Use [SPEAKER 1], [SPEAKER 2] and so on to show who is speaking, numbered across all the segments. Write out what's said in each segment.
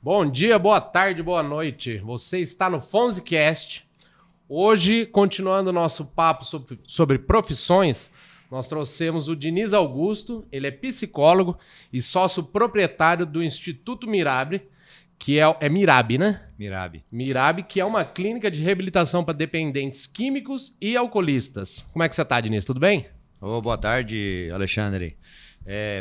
[SPEAKER 1] Bom dia, boa tarde, boa noite. Você está no FonziCast. Hoje, continuando o nosso papo sobre profissões, nós trouxemos o Diniz Augusto. Ele é psicólogo e sócio proprietário do Instituto Mirab, que é Mirab, né? Mirab, que é uma clínica de reabilitação para dependentes químicos e alcoolistas. Como é que você está, Diniz? Tudo bem?
[SPEAKER 2] Boa tarde, Alexandre.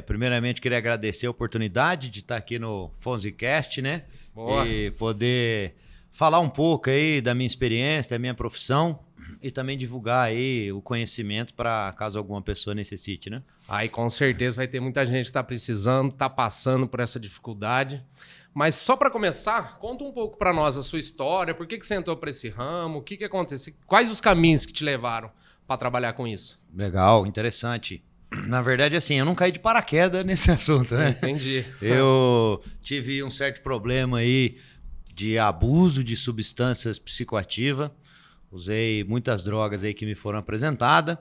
[SPEAKER 2] Primeiramente, queria agradecer a oportunidade de estar aqui no FonziCast, né?
[SPEAKER 1] Boa.
[SPEAKER 2] E poder falar um pouco aí da minha experiência, da minha profissão e também divulgar aí o conhecimento para caso alguma pessoa necessite, né?
[SPEAKER 1] Aí com certeza vai ter muita gente que está precisando, está passando por essa dificuldade. Mas só para começar, conta um pouco para nós a sua história, por que você entrou para esse ramo, o que aconteceu, quais os caminhos que te levaram para trabalhar com isso?
[SPEAKER 2] Legal, interessante. Na verdade, assim, eu não caí de paraquedas nesse assunto, né?
[SPEAKER 1] Entendi.
[SPEAKER 2] Eu tive um certo problema aí de abuso de substâncias psicoativas. Usei muitas drogas aí que me foram apresentadas.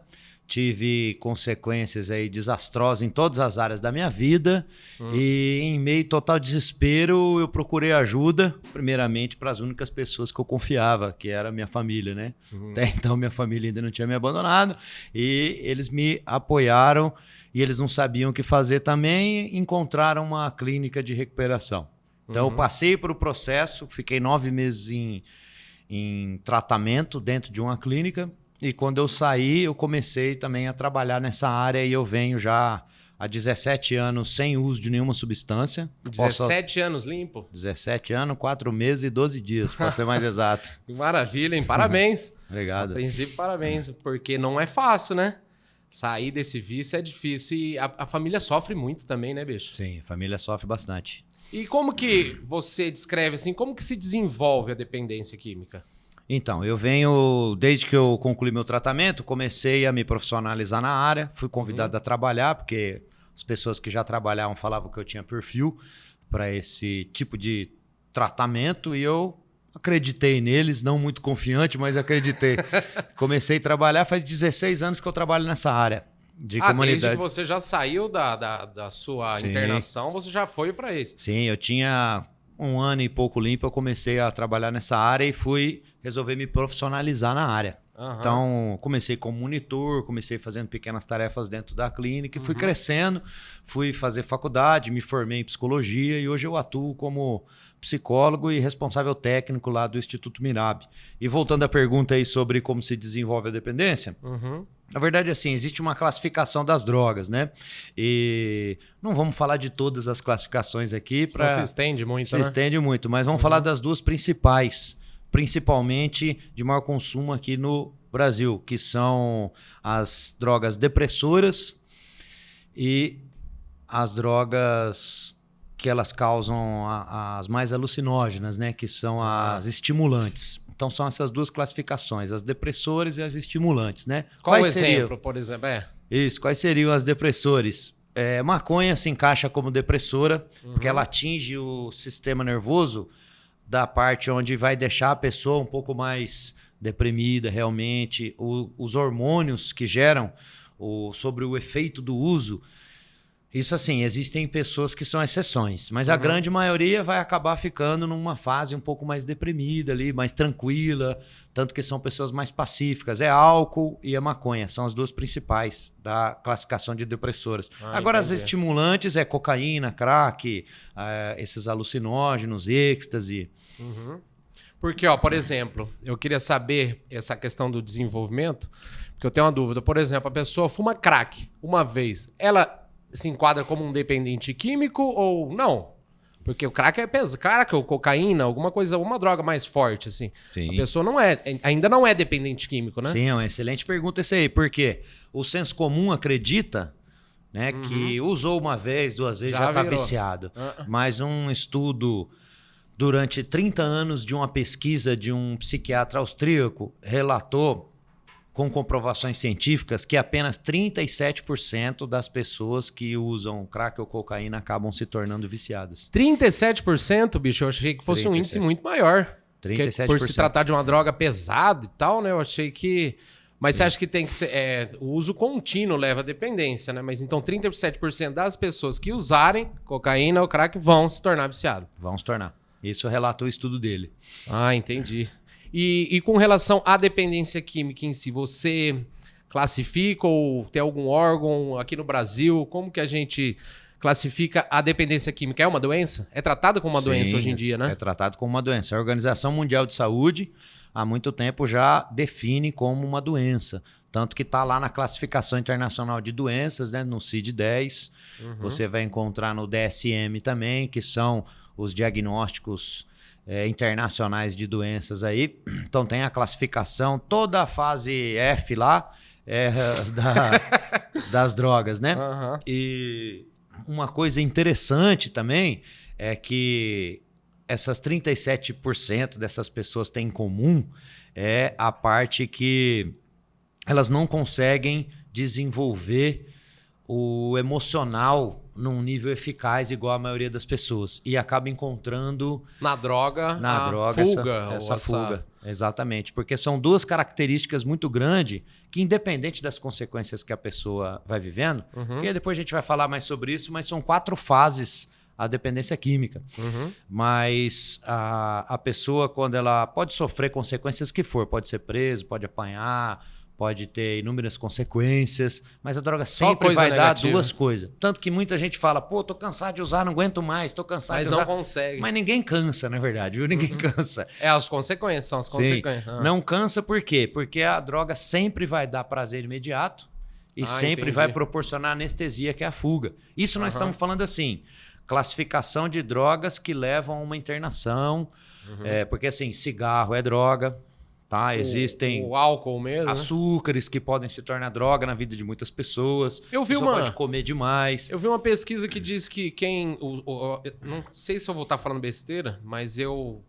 [SPEAKER 2] Tive consequências aí desastrosas em todas as áreas da minha vida. E em meio total desespero, eu procurei ajuda, primeiramente para as únicas pessoas que eu confiava, que era a minha família, né? Até então, minha família ainda não tinha me abandonado. E eles me apoiaram e eles não sabiam o que fazer também. Encontraram uma clínica de recuperação. Então, eu passei por o processo, fiquei 9 meses em tratamento dentro de uma clínica. E quando eu saí, eu comecei também a trabalhar nessa área e eu venho já há 17 anos sem uso de nenhuma substância.
[SPEAKER 1] 17 anos limpo?
[SPEAKER 2] 17 anos, 4 meses e 12 dias, para ser mais exato.
[SPEAKER 1] Que maravilha, hein? Parabéns.
[SPEAKER 2] Obrigado.
[SPEAKER 1] A princípio, parabéns, porque não é fácil, né? Sair desse vício é difícil e a família sofre muito também, né, bicho?
[SPEAKER 2] Sim, a família sofre bastante.
[SPEAKER 1] E como que você descreve, assim, como que se desenvolve a dependência química?
[SPEAKER 2] Então, eu venho, desde que eu concluí meu tratamento, comecei a me profissionalizar na área, fui convidado a trabalhar, porque as pessoas que já trabalhavam falavam que eu tinha perfil para esse tipo de tratamento e eu acreditei neles, não muito confiante, mas acreditei. Comecei a trabalhar, faz 16 anos que eu trabalho nessa área de comunidade.
[SPEAKER 1] Desde que você já saiu da sua internação, você já foi para isso?
[SPEAKER 2] Sim, eu tinha 1 ano e pouco limpo, eu comecei a trabalhar nessa área e fui resolver me profissionalizar na área. Então, comecei como monitor, comecei fazendo pequenas tarefas dentro da clínica e fui crescendo, fui fazer faculdade, me formei em psicologia e hoje eu atuo como psicólogo e responsável técnico lá do Instituto Mirab. E voltando à pergunta aí sobre como se desenvolve a dependência, na verdade, assim, existe uma classificação das drogas, né? E não vamos falar de todas as classificações aqui.
[SPEAKER 1] Se estende muito,
[SPEAKER 2] Se estende muito, mas vamos falar das duas principais, principalmente de maior consumo aqui no Brasil, que são as drogas depressoras e as drogas que elas causam as mais alucinógenas, né? Que são as estimulantes. Então são essas duas classificações, as depressoras e as estimulantes, né?
[SPEAKER 1] Qual o exemplo, por exemplo?
[SPEAKER 2] Isso, quais seriam as depressores? Maconha se encaixa como depressora, porque ela atinge o sistema nervoso da parte onde vai deixar a pessoa um pouco mais deprimida realmente. Os hormônios que geram sobre o efeito do uso. Isso assim, existem pessoas que são exceções, mas a grande maioria vai acabar ficando numa fase um pouco mais deprimida ali, mais tranquila, tanto que são pessoas mais pacíficas. É álcool e a maconha, são as duas principais da classificação de depressoras. Agora, entendi. As estimulantes é cocaína, crack, esses alucinógenos, êxtase.
[SPEAKER 1] Porque, por exemplo, eu queria saber essa questão do desenvolvimento, porque eu tenho uma dúvida. Por exemplo, a pessoa fuma crack uma vez, ela se enquadra como um dependente químico ou não? Porque o crack é pesado. Crack ou cocaína, alguma coisa, uma droga mais forte, assim.
[SPEAKER 2] Sim.
[SPEAKER 1] A pessoa ainda não é dependente químico, né?
[SPEAKER 2] Sim, é uma excelente pergunta essa aí. Porque o senso comum acredita, né, que usou uma vez, 2 vezes, já está viciado. Mas um estudo durante 30 anos de uma pesquisa de um psiquiatra austríaco relatou com comprovações científicas que apenas 37% das pessoas que usam crack ou cocaína acabam se tornando viciadas.
[SPEAKER 1] 37%, bicho? Eu achei que fosse 37. Um índice muito maior.
[SPEAKER 2] 37%.
[SPEAKER 1] Por se tratar de uma droga pesada e tal, né? Eu achei que... Mas você acha que tem que ser... o uso contínuo leva à dependência, né? Mas então 37% das pessoas que usarem cocaína ou crack vão se tornar viciados.
[SPEAKER 2] Vão se tornar. Isso relatou o estudo dele.
[SPEAKER 1] Ah, entendi. E com relação à dependência química em si, você classifica ou tem algum órgão aqui no Brasil? Como que a gente classifica a dependência química? É uma doença? É tratada como uma doença hoje em dia, né?
[SPEAKER 2] É tratado como uma doença. A Organização Mundial de Saúde, há muito tempo, já define como uma doença. Tanto que está lá na Classificação Internacional de Doenças, né, no CID-10. Você vai encontrar no DSM também, que são os diagnósticos internacionais de doenças aí. Então tem a classificação, toda a fase F lá das drogas, né? E uma coisa interessante também é que essas 37% dessas pessoas têm em comum é a parte que elas não conseguem desenvolver o emocional num nível eficaz igual a maioria das pessoas e acaba encontrando
[SPEAKER 1] na droga
[SPEAKER 2] fuga, essa fuga. Exatamente, porque são duas características muito grandes que, independente das consequências que a pessoa vai vivendo, e depois a gente vai falar mais sobre isso, mas são 4 fases a dependência química. Mas a pessoa, quando ela pode sofrer consequências que for, pode ser preso, pode apanhar, pode ter inúmeras consequências, mas a droga sempre vai dar 2 coisas. Tanto que muita gente fala, pô, tô cansado de usar, não aguento mais, tô cansado de usar.
[SPEAKER 1] Mas não consegue.
[SPEAKER 2] Mas ninguém cansa, na verdade, viu? Ninguém cansa.
[SPEAKER 1] As consequências, são as consequências.
[SPEAKER 2] Não cansa por quê? Porque a droga sempre vai dar prazer imediato e sempre vai proporcionar anestesia, que é a fuga. Isso nós estamos falando assim, classificação de drogas que levam a uma internação, porque assim, cigarro é droga, tá? Existem
[SPEAKER 1] o álcool mesmo,
[SPEAKER 2] açúcares que podem se tornar droga na vida de muitas pessoas.
[SPEAKER 1] Eu vi
[SPEAKER 2] pode comer demais.
[SPEAKER 1] Eu vi uma pesquisa que diz que não sei se eu vou estar falando besteira, mas eu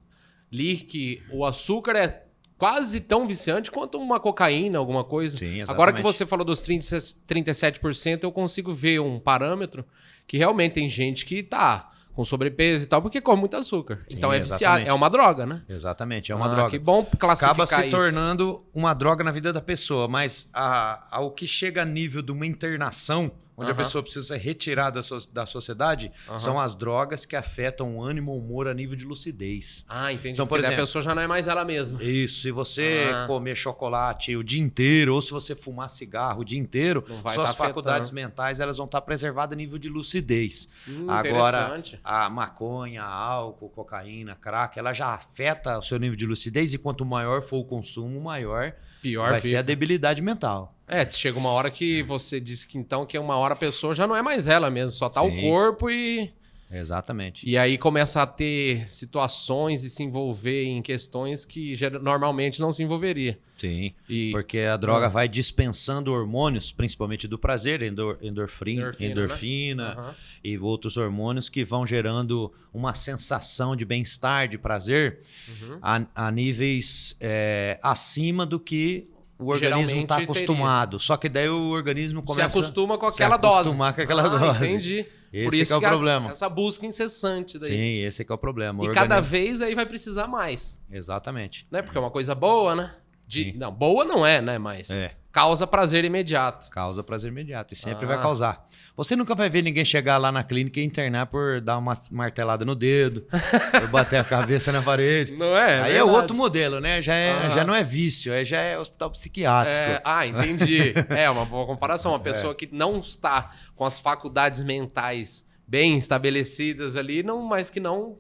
[SPEAKER 1] li que o açúcar é quase tão viciante quanto uma cocaína, alguma coisa.
[SPEAKER 2] Sim, exatamente.
[SPEAKER 1] Agora que você falou dos 37%, eu consigo ver um parâmetro que realmente tem gente que tá com sobrepeso e tal, porque come muito açúcar. Sim, então é viciado, é uma droga, né?
[SPEAKER 2] Exatamente, é uma droga.
[SPEAKER 1] Que bom classificar
[SPEAKER 2] acaba se
[SPEAKER 1] isso.
[SPEAKER 2] tornando uma droga na vida da pessoa, mas ao que chega a nível de uma internação, onde a pessoa precisa ser retirada da sociedade, são as drogas que afetam o ânimo, o humor a nível de lucidez.
[SPEAKER 1] Ah, entendi.
[SPEAKER 2] Então, por exemplo,
[SPEAKER 1] a pessoa já não é mais ela mesma.
[SPEAKER 2] Isso, se você comer chocolate o dia inteiro, ou se você fumar cigarro o dia inteiro, suas faculdades mentais elas vão estar preservadas a nível de lucidez. Agora, a maconha, álcool, cocaína, crack, ela já afeta o seu nível de lucidez e quanto maior for o consumo, maior vai ser a debilidade mental.
[SPEAKER 1] Chega uma hora que você disse que então que uma hora a pessoa já não é mais ela mesmo, só tá o corpo e...
[SPEAKER 2] Exatamente.
[SPEAKER 1] E aí começa a ter situações e se envolver em questões que normalmente não se envolveria.
[SPEAKER 2] Sim, porque a droga vai dispensando hormônios, principalmente do prazer, endorfina
[SPEAKER 1] né?
[SPEAKER 2] E outros hormônios que vão gerando uma sensação de bem-estar, de prazer, a níveis acima do que o organismo está acostumado. Só que daí o organismo começa
[SPEAKER 1] se acostuma com aquela dose.
[SPEAKER 2] Acostumar com aquela dose.
[SPEAKER 1] Entendi.
[SPEAKER 2] Por isso que é o problema.
[SPEAKER 1] Essa busca incessante daí.
[SPEAKER 2] Sim, esse que é o problema.
[SPEAKER 1] E cada vez aí vai precisar mais.
[SPEAKER 2] Exatamente.
[SPEAKER 1] Né? Porque é uma coisa boa, né? Não, boa não é, né? Mas causa prazer imediato.
[SPEAKER 2] Causa prazer imediato. E sempre vai causar. Você nunca vai ver ninguém chegar lá na clínica e internar por dar uma martelada no dedo, por bater a cabeça na parede.
[SPEAKER 1] Não é?
[SPEAKER 2] Aí é outro modelo, né? Já não é vício, já é hospital psiquiátrico.
[SPEAKER 1] Entendi. É uma boa comparação. Uma pessoa que não está com as faculdades mentais bem estabelecidas ali, mas que não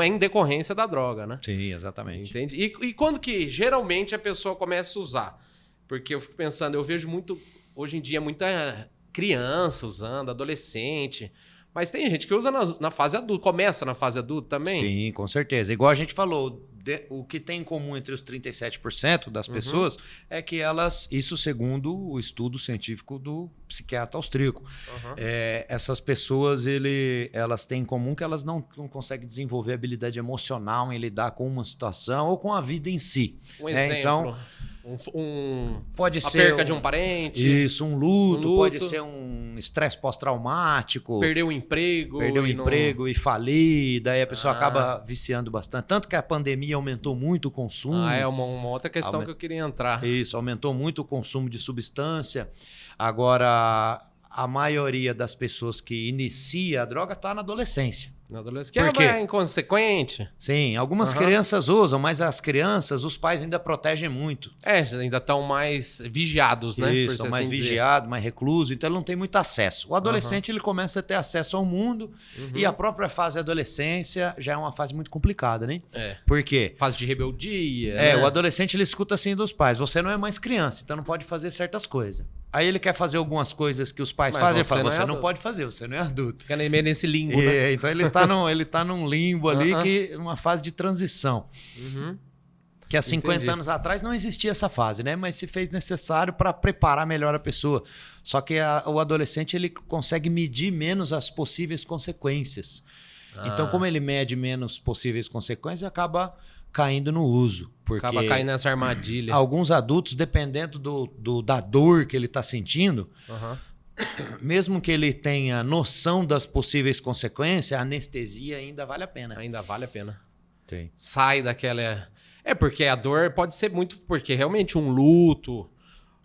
[SPEAKER 1] é em decorrência da droga, né?
[SPEAKER 2] Sim, exatamente.
[SPEAKER 1] Entende? E quando que geralmente a pessoa começa a usar? Porque eu fico pensando, eu vejo muito, hoje em dia, muita criança usando, adolescente. Mas tem gente que usa na fase adulta, começa na fase adulta também?
[SPEAKER 2] Sim, com certeza. Igual a gente falou, o que tem em comum entre os 37% das pessoas é que elas, isso segundo o estudo científico do psiquiatra austríaco, essas pessoas elas têm em comum que elas não conseguem desenvolver habilidade emocional em lidar com uma situação ou com a vida em si.
[SPEAKER 1] Um exemplo.
[SPEAKER 2] Então, Pode
[SPEAKER 1] a
[SPEAKER 2] ser
[SPEAKER 1] perca de um parente.
[SPEAKER 2] Isso, um luto, pode ser um estresse pós-traumático.
[SPEAKER 1] Perder o emprego.
[SPEAKER 2] E falir, daí a pessoa acaba viciando bastante. Tanto que a pandemia aumentou muito o consumo.
[SPEAKER 1] É uma outra questão que eu queria entrar.
[SPEAKER 2] Isso, aumentou muito o consumo de substância. Agora, a maioria das pessoas que inicia a droga está na adolescência.
[SPEAKER 1] Na adolescência. Que é inconsequente.
[SPEAKER 2] Sim, algumas crianças usam, mas as crianças, os pais ainda protegem muito.
[SPEAKER 1] Ainda estão mais vigiados, né?
[SPEAKER 2] Isso, são mais vigiados, mais reclusos, então ele não tem muito acesso. O adolescente ele começa a ter acesso ao mundo e a própria fase da adolescência já é uma fase muito complicada, né? Por quê?
[SPEAKER 1] Fase de rebeldia.
[SPEAKER 2] O adolescente ele escuta assim dos pais: você não é mais criança, então não pode fazer certas coisas. Aí ele quer fazer algumas coisas que os pais fazem, ele fala: você não pode fazer, você não é adulto.
[SPEAKER 1] Fica meio nesse limbo, né?
[SPEAKER 2] Então ele tá num limbo ali, que uma fase de transição. Que há 50 anos atrás não existia essa fase, né? Mas se fez necessário para preparar melhor a pessoa. Só que o adolescente ele consegue medir menos as possíveis consequências. Então, como ele mede menos possíveis consequências, acaba caindo no uso. Porque
[SPEAKER 1] acaba caindo nessa armadilha.
[SPEAKER 2] Alguns adultos, dependendo da dor que ele está sentindo, mesmo que ele tenha noção das possíveis consequências, a anestesia ainda vale a pena.
[SPEAKER 1] Ainda vale a pena.
[SPEAKER 2] Sim.
[SPEAKER 1] Sai daquela... porque a dor pode ser muito... Porque realmente um luto,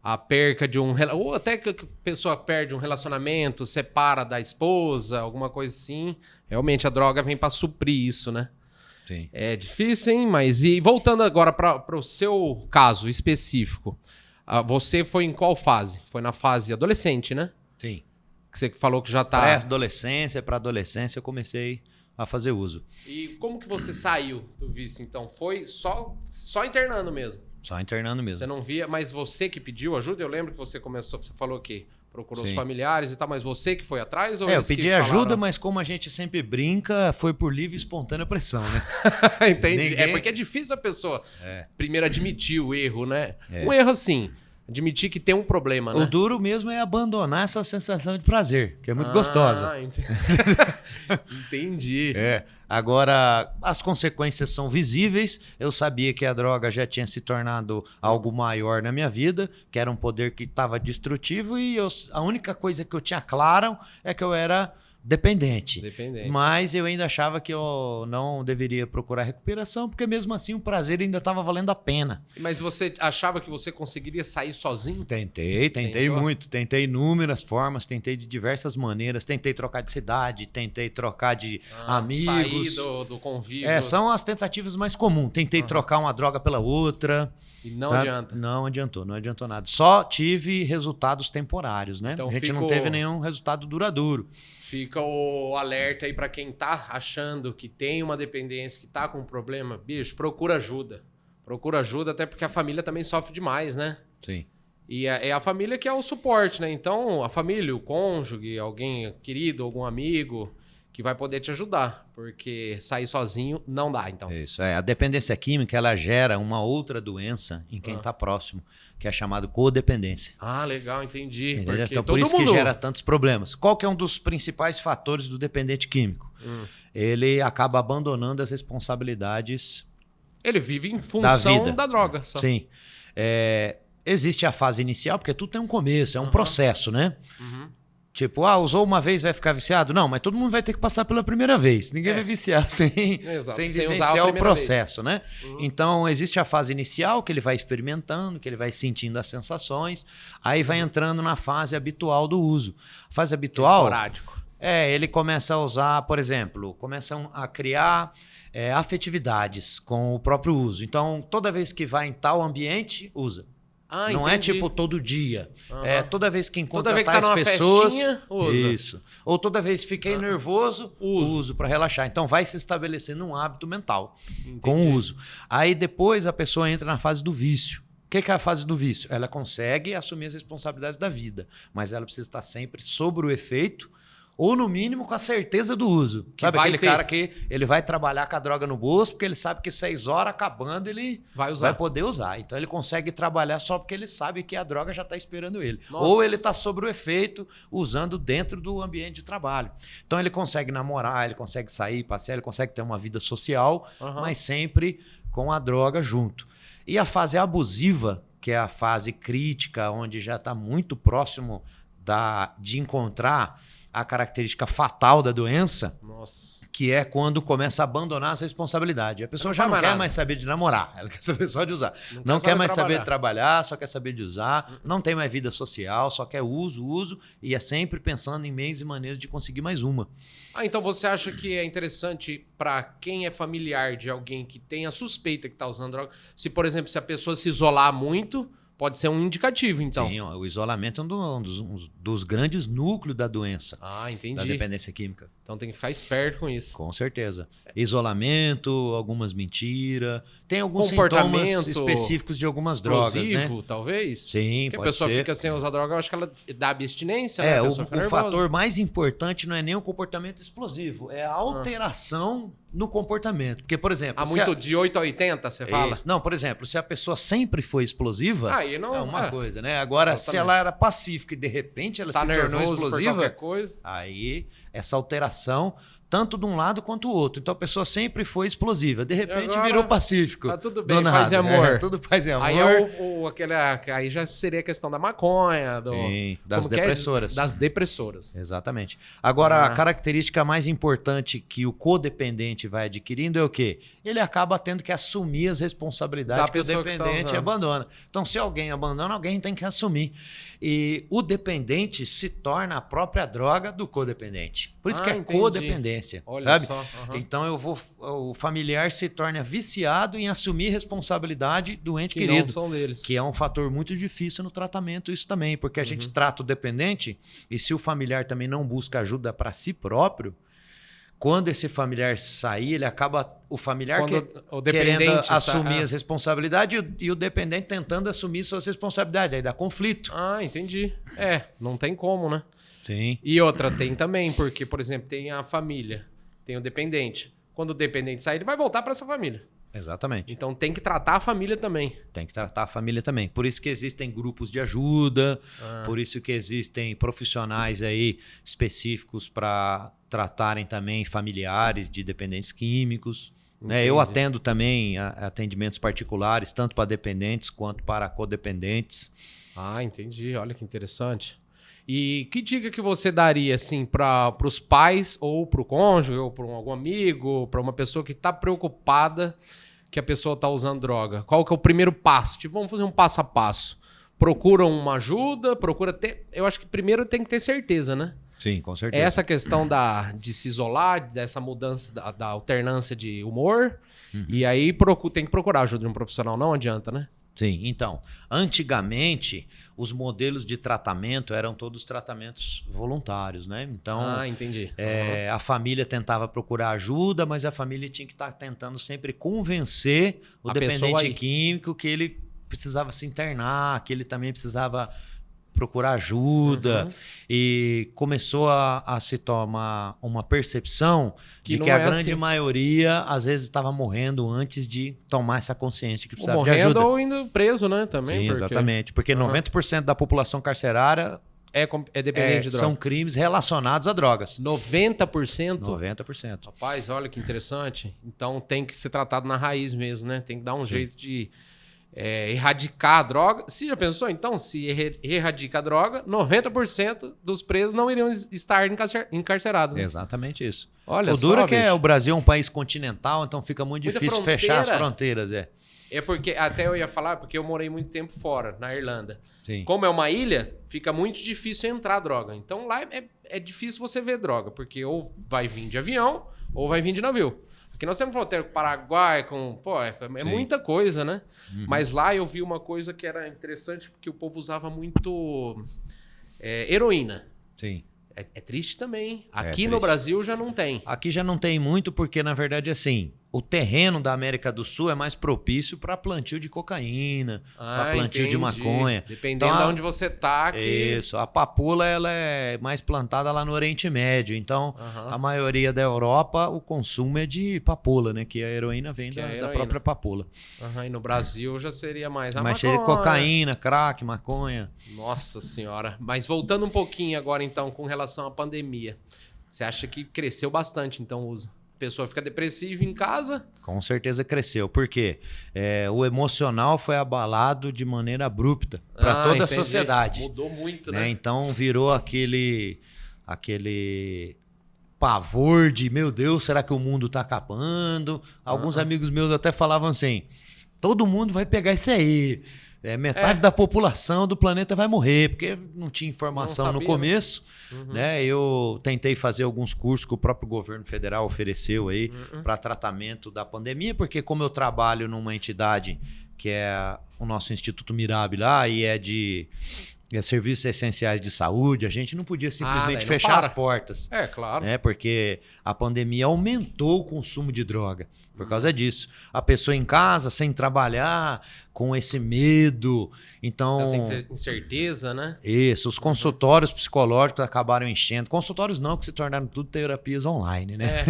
[SPEAKER 1] a perca de um... Ou até que a pessoa perde um relacionamento, separa da esposa, alguma coisa assim. Realmente a droga vem para suprir isso, né?
[SPEAKER 2] Sim.
[SPEAKER 1] É difícil, hein? Mas e voltando agora para o seu caso específico, você foi em qual fase? Foi na fase adolescente, né?
[SPEAKER 2] Sim.
[SPEAKER 1] Que você falou que já tá...
[SPEAKER 2] Pré-adolescência, para adolescência eu comecei a fazer uso.
[SPEAKER 1] E como que você saiu do vício, então? Foi só internando mesmo?
[SPEAKER 2] Só internando mesmo.
[SPEAKER 1] Você não via, mas você que pediu ajuda? Eu lembro que você começou, você falou que procurou
[SPEAKER 2] Sim.
[SPEAKER 1] os familiares e tal, mas você que foi atrás? Ou
[SPEAKER 2] eu pedi ajuda, mas como a gente sempre brinca, foi por livre e espontânea pressão, né?
[SPEAKER 1] Entendi. Porque é difícil a pessoa primeiro admitir o erro, né? Um erro assim, admitir que tem um problema, né?
[SPEAKER 2] O duro mesmo é abandonar essa sensação de prazer, que é muito gostosa.
[SPEAKER 1] Entendi.
[SPEAKER 2] Agora, as consequências são visíveis. Eu sabia que a droga já tinha se tornado algo maior na minha vida, que era um poder que estava destrutivo, e a única coisa que eu tinha claro é que eu era dependente. Mas eu ainda achava que eu não deveria procurar recuperação, porque mesmo assim o prazer ainda estava valendo a pena.
[SPEAKER 1] Mas você achava que você conseguiria sair sozinho?
[SPEAKER 2] Tentei muito. Tentei inúmeras formas, tentei de diversas maneiras. Tentei trocar de cidade, tentei trocar de amigos.
[SPEAKER 1] Sair do convívio.
[SPEAKER 2] São as tentativas mais comuns. Tentei trocar uma droga pela outra.
[SPEAKER 1] E não adianta.
[SPEAKER 2] Não adiantou nada. Só tive resultados temporários, né?
[SPEAKER 1] Então
[SPEAKER 2] a gente não teve nenhum resultado duradouro.
[SPEAKER 1] Fica o alerta aí para quem tá achando que tem uma dependência, que tá com um problema. Bicho, procura ajuda. Procura ajuda, até porque a família também sofre demais, né?
[SPEAKER 2] Sim.
[SPEAKER 1] E é a família que é o suporte, né? Então, a família, o cônjuge, alguém querido, algum amigo que vai poder te ajudar, porque sair sozinho não dá, então.
[SPEAKER 2] Isso, a dependência química, ela gera uma outra doença em quem está próximo, que é chamado codependência.
[SPEAKER 1] Legal, entendi.
[SPEAKER 2] Então, por isso que gera tantos problemas. Qual que é um dos principais fatores do dependente químico? Ele acaba abandonando as responsabilidades.
[SPEAKER 1] Ele vive em função da droga. Só.
[SPEAKER 2] Sim. Existe a fase inicial, porque tudo tem um começo, é um processo, né? Tipo, usou uma vez, vai ficar viciado? Não, mas todo mundo vai ter que passar pela primeira vez. Ninguém vai viciar sem vivenciar o processo, né? Então, existe a fase inicial, que ele vai experimentando, que ele vai sentindo as sensações. Aí vai entrando na fase habitual do uso. A fase habitual...
[SPEAKER 1] Esporádico.
[SPEAKER 2] Ele começa a usar, por exemplo, começam a criar afetividades com o próprio uso. Então, toda vez que vai em tal ambiente, usa. Não é tipo todo dia. Toda vez que encontra tais pessoas. Festinha, usa. Isso. Ou toda vez que fiquei nervoso, uso para relaxar. Então vai se estabelecendo um hábito mental com o uso. Aí depois a pessoa entra na fase do vício. O que é a fase do vício? Ela consegue assumir as responsabilidades da vida, mas ela precisa estar sempre sob o efeito, ou no mínimo com a certeza do uso. Sabe aquele cara que ele vai trabalhar com a droga no bolso porque ele sabe que 6 horas acabando ele vai poder usar. Então ele consegue trabalhar só porque ele sabe que a droga já está esperando ele. Nossa. Ou ele está sob o efeito usando dentro do ambiente de trabalho. Então ele consegue namorar, ele consegue sair, passear, ele consegue ter uma vida social, mas sempre com a droga junto. E a fase abusiva, que é a fase crítica, onde já está muito próximo de encontrar a característica fatal da doença,
[SPEAKER 1] Nossa.
[SPEAKER 2] que é quando começa a abandonar as responsabilidades. A pessoa já não quer mais saber de namorar, ela quer saber só de usar. Não quer mais saber de trabalhar, só quer saber de usar. Não tem mais vida social, só quer uso, e é sempre pensando em meios e maneiras de conseguir mais uma.
[SPEAKER 1] Então você acha que é interessante para quem é familiar de alguém que tem a suspeita que está usando droga, se, por exemplo, se a pessoa se isolar muito, pode ser um indicativo, então?
[SPEAKER 2] Sim, o isolamento é um dos grandes núcleos da doença.
[SPEAKER 1] Ah, entendi.
[SPEAKER 2] Da dependência química.
[SPEAKER 1] Então tem que ficar esperto com isso.
[SPEAKER 2] Com certeza. Isolamento, algumas mentiras. Tem alguns sintomas específicos de algumas drogas, né?
[SPEAKER 1] Explosivo, talvez?
[SPEAKER 2] Sim,
[SPEAKER 1] porque a pessoa fica sem usar droga, eu acho que ela dá abstinência, né?
[SPEAKER 2] O fator mais importante não é nem o comportamento explosivo, é a alteração no comportamento. Porque, por exemplo...
[SPEAKER 1] de 8 a 80, você fala?
[SPEAKER 2] Isso. Não, por exemplo, se a pessoa sempre foi explosiva,
[SPEAKER 1] aí não,
[SPEAKER 2] é uma coisa, né? Agora, se ela era pacífica e de repente ela se tornou explosiva,
[SPEAKER 1] coisa.
[SPEAKER 2] aí essa alteração, tanto de um lado quanto do outro. Então a pessoa sempre foi explosiva, de repente virou pacífico.
[SPEAKER 1] Tá tudo bem, paz e amor.
[SPEAKER 2] Tudo paz e amor.
[SPEAKER 1] Aí aí já seria a questão da maconha,
[SPEAKER 2] Sim, das depressoras.
[SPEAKER 1] Das depressoras.
[SPEAKER 2] Exatamente. Agora, a característica mais importante que o codependente vai adquirindo é o quê? Ele acaba tendo que assumir as responsabilidades que o dependente abandona. Então, se alguém abandona, alguém tem que assumir. E o dependente se torna a própria droga do codependente. Por isso que é codependência.
[SPEAKER 1] Olha
[SPEAKER 2] sabe?
[SPEAKER 1] Só,
[SPEAKER 2] Então o familiar se torna viciado em assumir responsabilidade do ente
[SPEAKER 1] que
[SPEAKER 2] querido.
[SPEAKER 1] Não são deles.
[SPEAKER 2] Que é um fator muito difícil no tratamento, isso também, porque a gente trata o dependente e se o familiar também não busca ajuda para si próprio, quando esse familiar sair, ele acaba o familiar querendo assumir as responsabilidades e o dependente tentando assumir suas responsabilidades, aí dá conflito.
[SPEAKER 1] Ah, entendi. Não tem como, né?
[SPEAKER 2] Sim.
[SPEAKER 1] E outra, tem também, porque, por exemplo, tem a família, tem o dependente. Quando o dependente sair, ele vai voltar para essa família.
[SPEAKER 2] Exatamente.
[SPEAKER 1] Então tem que tratar a família também.
[SPEAKER 2] Tem que tratar a família também. Por isso que existem grupos de ajuda, por isso que existem profissionais aí específicos para tratarem também familiares de dependentes químicos. Eu atendo também atendimentos particulares, tanto para dependentes quanto para codependentes.
[SPEAKER 1] Ah, entendi. Olha que interessante. E que dica que você daria assim para os pais ou para o cônjuge ou para algum amigo, para uma pessoa que está preocupada que a pessoa está usando droga? Qual que é o primeiro passo? Vamos fazer um passo a passo. Procura uma ajuda, eu acho que primeiro tem que ter certeza, né?
[SPEAKER 2] Sim, com certeza.
[SPEAKER 1] Essa questão de se isolar, dessa mudança, da alternância de humor. E aí tem que procurar ajuda de um profissional, não adianta, né?
[SPEAKER 2] Sim, então, antigamente os modelos de tratamento eram todos tratamentos voluntários, né? Então,
[SPEAKER 1] entendi.
[SPEAKER 2] A família tentava procurar ajuda, mas a família tinha que estar tentando sempre convencer o dependente químico que ele precisava se internar, que ele também precisava procurar ajuda e começou a se tomar uma percepção de que a grande maioria às vezes estava morrendo antes de tomar essa consciência que precisava de ajuda.
[SPEAKER 1] Ou indo preso, né? Também.
[SPEAKER 2] Sim, exatamente. Porque 90% da população carcerária
[SPEAKER 1] é dependente de droga.
[SPEAKER 2] São crimes relacionados a drogas.
[SPEAKER 1] 90%?
[SPEAKER 2] 90%.
[SPEAKER 1] Rapaz, olha que interessante. Então tem que ser tratado na raiz mesmo, né? Tem que dar um jeito de erradicar a droga. Você já pensou, então, se erradica a droga, 90% dos presos não iriam estar encarcerados. Né?
[SPEAKER 2] Exatamente isso.
[SPEAKER 1] Olha
[SPEAKER 2] o duro é que o Brasil é um país continental, então fica muito difícil fechar as fronteiras.
[SPEAKER 1] É porque, até eu ia falar, porque eu morei muito tempo fora, na Irlanda.
[SPEAKER 2] Sim.
[SPEAKER 1] Como é uma ilha, fica muito difícil entrar droga. Então lá é difícil você ver droga, porque ou vai vir de avião ou vai vir de navio. Porque nós temos fronteira com o Paraguai, é muita coisa, né? Mas lá eu vi uma coisa que era interessante, porque o povo usava muito heroína.
[SPEAKER 2] Sim.
[SPEAKER 1] É triste também, hein? Aqui no Brasil já não tem.
[SPEAKER 2] Aqui já não tem muito, porque na verdade assim, o terreno da América do Sul é mais propício para plantio de cocaína, para plantio de maconha.
[SPEAKER 1] Dependendo de onde você tá.
[SPEAKER 2] Isso, a papoula ela é mais plantada lá no Oriente Médio. Então, a maioria da Europa, o consumo é de papoula, né? Que a heroína vem da própria papoula.
[SPEAKER 1] E no Brasil já seria mais a
[SPEAKER 2] maconha. Seria cocaína, crack, maconha.
[SPEAKER 1] Nossa Senhora. Mas voltando um pouquinho agora, então, com relação à pandemia. Você acha que cresceu bastante, então, o uso? pessoa fica depressiva em casa.
[SPEAKER 2] Com certeza cresceu. Por quê? O emocional foi abalado de maneira abrupta para toda a sociedade.
[SPEAKER 1] Mudou muito, né?
[SPEAKER 2] Então virou aquele pavor de, meu Deus, será que o mundo tá acabando? Alguns amigos meus até falavam assim, todo mundo vai pegar isso aí. Metade da população do planeta vai morrer, porque não tinha informação no começo. Né? Eu tentei fazer alguns cursos que o próprio governo federal ofereceu aí para tratamento da pandemia, porque como eu trabalho numa entidade que é o nosso Instituto Mirab lá, e é de serviços essenciais de saúde, a gente não podia simplesmente fechar as portas.
[SPEAKER 1] Claro.
[SPEAKER 2] Né? Porque a pandemia aumentou o consumo de droga por causa disso. A pessoa em casa, sem trabalhar, com esse medo. Então,
[SPEAKER 1] essa incerteza, né?
[SPEAKER 2] Isso, os consultórios psicológicos acabaram enchendo. Consultórios não, que se tornaram tudo terapias online, né?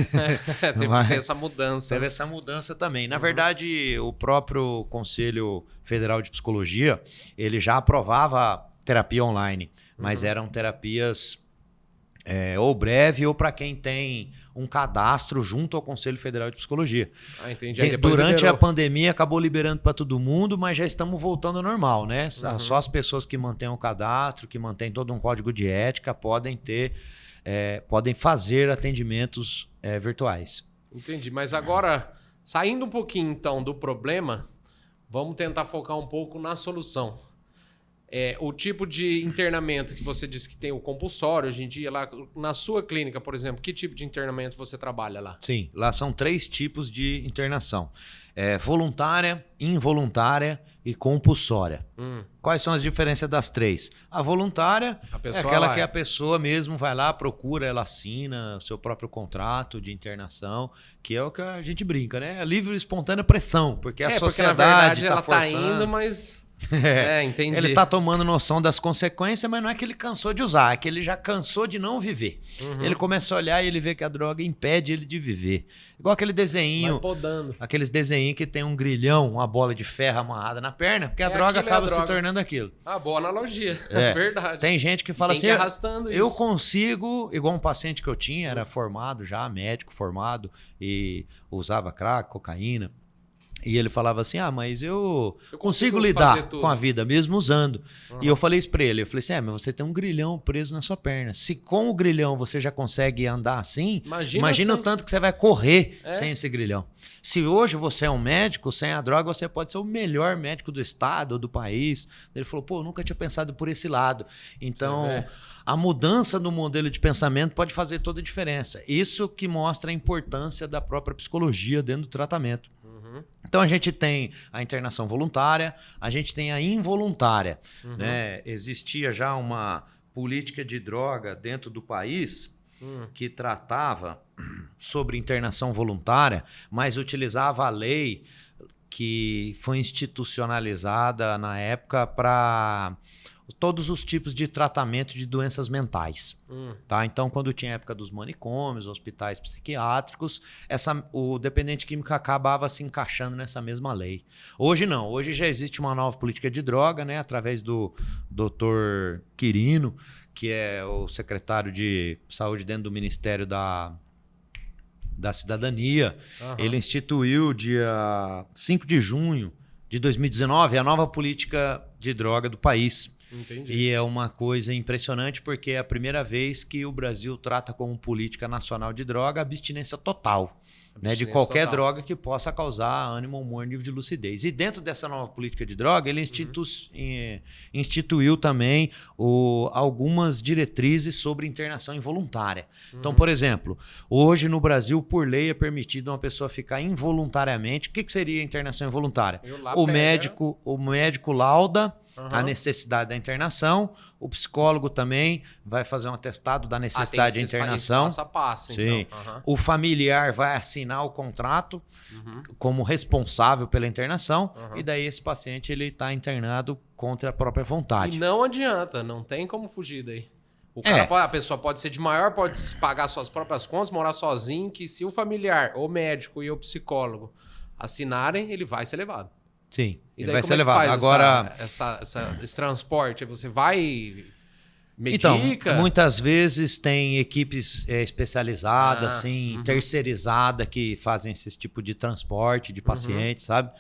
[SPEAKER 1] Teve essa mudança.
[SPEAKER 2] Teve essa mudança também. Na verdade, o próprio Conselho Federal de Psicologia, ele já aprovava terapia online, mas eram terapias ou breve ou para quem tem um cadastro junto ao Conselho Federal de Psicologia.
[SPEAKER 1] Entendi.
[SPEAKER 2] Durante a pandemia acabou liberando para todo mundo, mas já estamos voltando ao normal, né? Só as pessoas que mantêm o cadastro, que mantêm todo um código de ética, podem fazer atendimentos virtuais.
[SPEAKER 1] Entendi. Mas agora, saindo um pouquinho então do problema, vamos tentar focar um pouco na solução. O tipo de internamento que você disse que tem o compulsório hoje em dia, lá na sua clínica, por exemplo, que tipo de internamento você trabalha lá?
[SPEAKER 2] Sim, lá são 3 tipos de internação. Voluntária, involuntária e compulsória. Quais são as diferenças das 3? A voluntária é aquela que a pessoa mesmo vai lá, procura, ela assina o seu próprio contrato de internação, que é o que a gente brinca, né? É livre e espontânea pressão, porque a sociedade está forçando.
[SPEAKER 1] Ela tá indo, mas... entendi.
[SPEAKER 2] Ele tá tomando noção das consequências, mas não é que ele cansou de usar, é que ele já cansou de não viver. Ele começa a olhar e ele vê que a droga impede ele de viver. Igual aquele desenho, aqueles desenhos que tem um grilhão, uma bola de ferro amarrada na perna, porque a droga acaba se tornando aquilo.
[SPEAKER 1] Boa analogia, verdade.
[SPEAKER 2] Tem gente que fala assim,
[SPEAKER 1] eu
[SPEAKER 2] consigo, igual um paciente que eu tinha, era formado já, médico formado, e usava crack, cocaína. E ele falava assim, mas eu consigo lidar com a vida, mesmo usando. E eu falei isso pra ele, eu falei assim, mas você tem um grilhão preso na sua perna. Se com o grilhão você já consegue andar assim, imagina o tanto que você vai correr sem esse grilhão. Se hoje você é um médico, sem a droga você pode ser o melhor médico do estado ou do país. Ele falou, eu nunca tinha pensado por esse lado. Então, a mudança do modelo de pensamento pode fazer toda a diferença. Isso que mostra a importância da própria psicologia dentro do tratamento. Então a gente tem a internação voluntária, a gente tem a involuntária. Né? Existia já uma política de droga dentro do país que tratava sobre internação voluntária, mas utilizava a lei que foi institucionalizada na época para todos os tipos de tratamento de doenças mentais. Tá? Então, quando tinha a época dos manicômios, hospitais psiquiátricos, o dependente químico acabava se encaixando nessa mesma lei. Hoje não. Hoje já existe uma nova política de droga, né, através do Dr. Quirino, que é o secretário de saúde dentro do Ministério da Cidadania. Ele instituiu, dia 5 de junho de 2019, a nova política de droga do país.
[SPEAKER 1] Entendi.
[SPEAKER 2] E é uma coisa impressionante porque é a primeira vez que o Brasil trata como política nacional de droga a abstinência total. Né, de qualquer droga que possa causar ânimo, humor, nível de lucidez. E dentro dessa nova política de droga, ele instituiu também algumas diretrizes sobre internação involuntária. Então, por exemplo, hoje no Brasil, por lei, é permitido uma pessoa ficar involuntariamente. O que seria internação involuntária? O médico lauda a necessidade da internação, o psicólogo também vai fazer um atestado da necessidade de internação.
[SPEAKER 1] Passo a passo,
[SPEAKER 2] Sim.
[SPEAKER 1] Então.
[SPEAKER 2] O familiar vai assinar o contrato como responsável pela internação e daí esse paciente ele está internado contra a própria vontade.
[SPEAKER 1] E não adianta, não tem como fugir daí. A pessoa pode ser de maior, pode pagar suas próprias contas, morar sozinho, que se o familiar, o médico e o psicólogo assinarem, ele vai ser levado.
[SPEAKER 2] Sim,
[SPEAKER 1] E
[SPEAKER 2] ele
[SPEAKER 1] daí,
[SPEAKER 2] vai
[SPEAKER 1] como
[SPEAKER 2] ser
[SPEAKER 1] é que
[SPEAKER 2] levado.
[SPEAKER 1] faz
[SPEAKER 2] Agora,
[SPEAKER 1] esse transporte, você vai...
[SPEAKER 2] Então,
[SPEAKER 1] medica?
[SPEAKER 2] muitas vezes tem equipes especializadas, assim,
[SPEAKER 1] uhum.
[SPEAKER 2] terceirizadas, que fazem esse tipo de transporte de pacientes, sabe?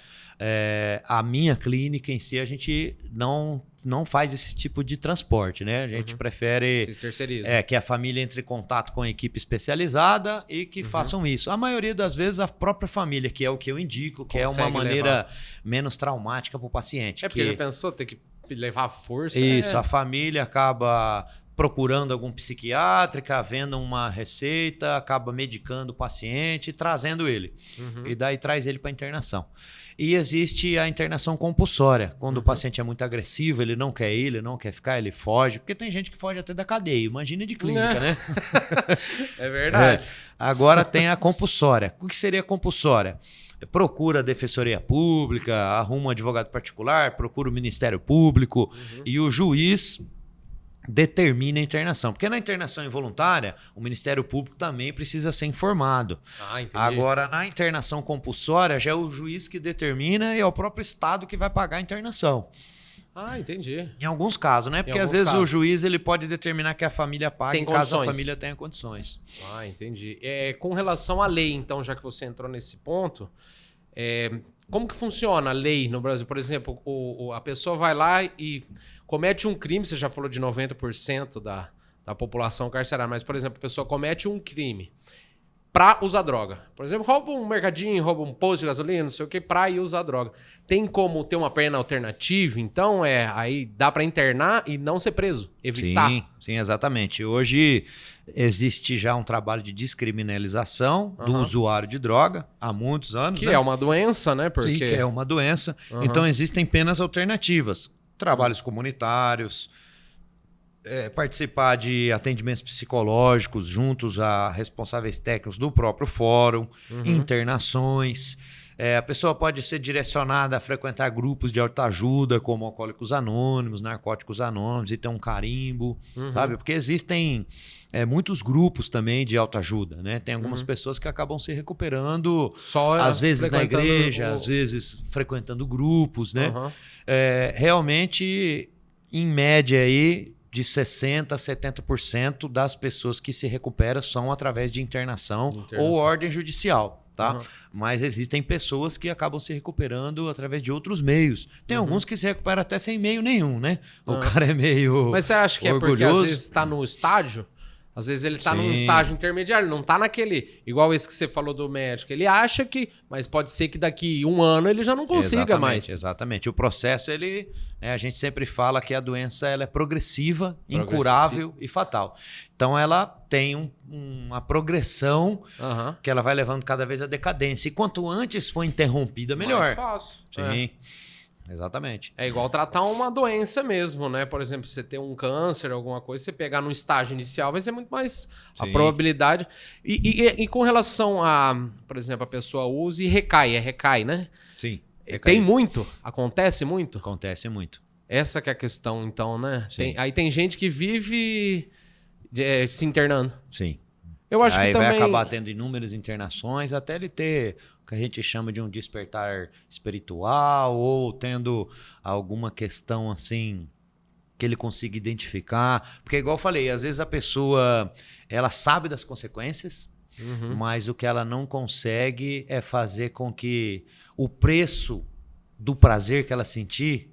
[SPEAKER 2] A minha clínica em si, a gente não faz esse tipo de transporte, né? A gente prefere
[SPEAKER 1] Vocês terceirizam.
[SPEAKER 2] que a família entre em contato com a equipe especializada e que façam isso. A maioria das vezes, a própria família, que é o que eu indico, que é uma
[SPEAKER 1] Consegue
[SPEAKER 2] maneira
[SPEAKER 1] levar.
[SPEAKER 2] menos traumática para o paciente.
[SPEAKER 1] É porque já pensou ter que levar força?
[SPEAKER 2] Isso, a família acaba procurando algum psiquiátrica, vendo uma receita, acaba medicando o paciente e trazendo ele. E daí traz ele para internação. E existe a internação compulsória. Quando o paciente é muito agressivo, ele não quer ir, ele não quer ficar, ele foge. Porque tem gente que foge até da cadeia. Imagina de clínica, né?
[SPEAKER 1] É verdade.
[SPEAKER 2] Agora tem a compulsória. O que seria compulsória? Procura a defensoria pública, arruma um advogado particular, procura o Ministério Público e o juiz determina a internação. Porque na internação involuntária, o Ministério Público também precisa ser informado.
[SPEAKER 1] Entendi.
[SPEAKER 2] Agora, na internação compulsória, já é o juiz que determina e é o próprio Estado que vai pagar a internação.
[SPEAKER 1] Entendi.
[SPEAKER 2] Em alguns casos, né? Porque às vezes o juiz ele pode determinar que a família pague caso a família tenha condições.
[SPEAKER 1] Entendi. Com relação à lei, então, já que você entrou nesse ponto, como que funciona a lei no Brasil? Por exemplo, a pessoa vai lá e comete um crime, você já falou de 90% da população carcerária, mas, por exemplo, a pessoa comete um crime pra usar droga. Por exemplo, rouba um mercadinho, rouba um posto de gasolina, não sei o que, pra ir usar droga. Tem como ter uma pena alternativa? Então, aí dá pra internar e não ser preso, evitar.
[SPEAKER 2] Sim, exatamente. Hoje existe já um trabalho de descriminalização do usuário de droga há muitos anos.
[SPEAKER 1] Que é uma doença, né?
[SPEAKER 2] Sim, que é uma doença. Então, existem penas alternativas. Trabalhos comunitários, participar de atendimentos psicológicos juntos a responsáveis técnicos do próprio fórum, internações. A pessoa pode ser direcionada a frequentar grupos de autoajuda, como Alcoólicos Anônimos, Narcóticos Anônimos, e ter um carimbo, sabe? Porque existem muitos grupos também de autoajuda, né? Tem algumas pessoas que acabam se recuperando, às vezes na igreja, às vezes frequentando grupos, né? Realmente, em média aí, de 60% a 70% das pessoas que se recuperam são através de internação ou ordem judicial, tá? Mas existem pessoas que acabam se recuperando através de outros meios. Tem alguns que se recuperam até sem meio nenhum, né? O cara é meio
[SPEAKER 1] Mas você acha que
[SPEAKER 2] orgulhoso.
[SPEAKER 1] É porque às vezes está no estágio? Às vezes ele tá num estágio intermediário, não tá naquele... Igual esse que você falou do médico. Ele acha que... Mas pode ser que daqui um ano ele já não consiga mais.
[SPEAKER 2] Exatamente. O processo, a gente sempre fala que a doença ela é progressiva, incurável e fatal. Então ela tem uma progressão que ela vai levando cada vez à decadência. E quanto antes for interrompida, melhor.
[SPEAKER 1] Mais fácil.
[SPEAKER 2] Sim. Exatamente.
[SPEAKER 1] É igual tratar uma doença mesmo, né? Por exemplo, você ter um câncer, alguma coisa, você pegar no estágio inicial, vai ser muito mais a probabilidade. E com relação a, por exemplo, a pessoa usa e recai, né?
[SPEAKER 2] Sim.
[SPEAKER 1] Tem muito? Acontece muito?
[SPEAKER 2] Acontece muito.
[SPEAKER 1] Essa que é a questão, então, né? Aí tem gente que vive se internando.
[SPEAKER 2] Sim.
[SPEAKER 1] Eu acho
[SPEAKER 2] aí
[SPEAKER 1] que também...
[SPEAKER 2] vai acabar tendo inúmeras internações até ele ter o que a gente chama de um despertar espiritual ou tendo alguma questão assim que ele consiga identificar. Porque igual eu falei, às vezes a pessoa ela sabe das consequências, mas o que ela não consegue é fazer com que o preço do prazer que ela sentir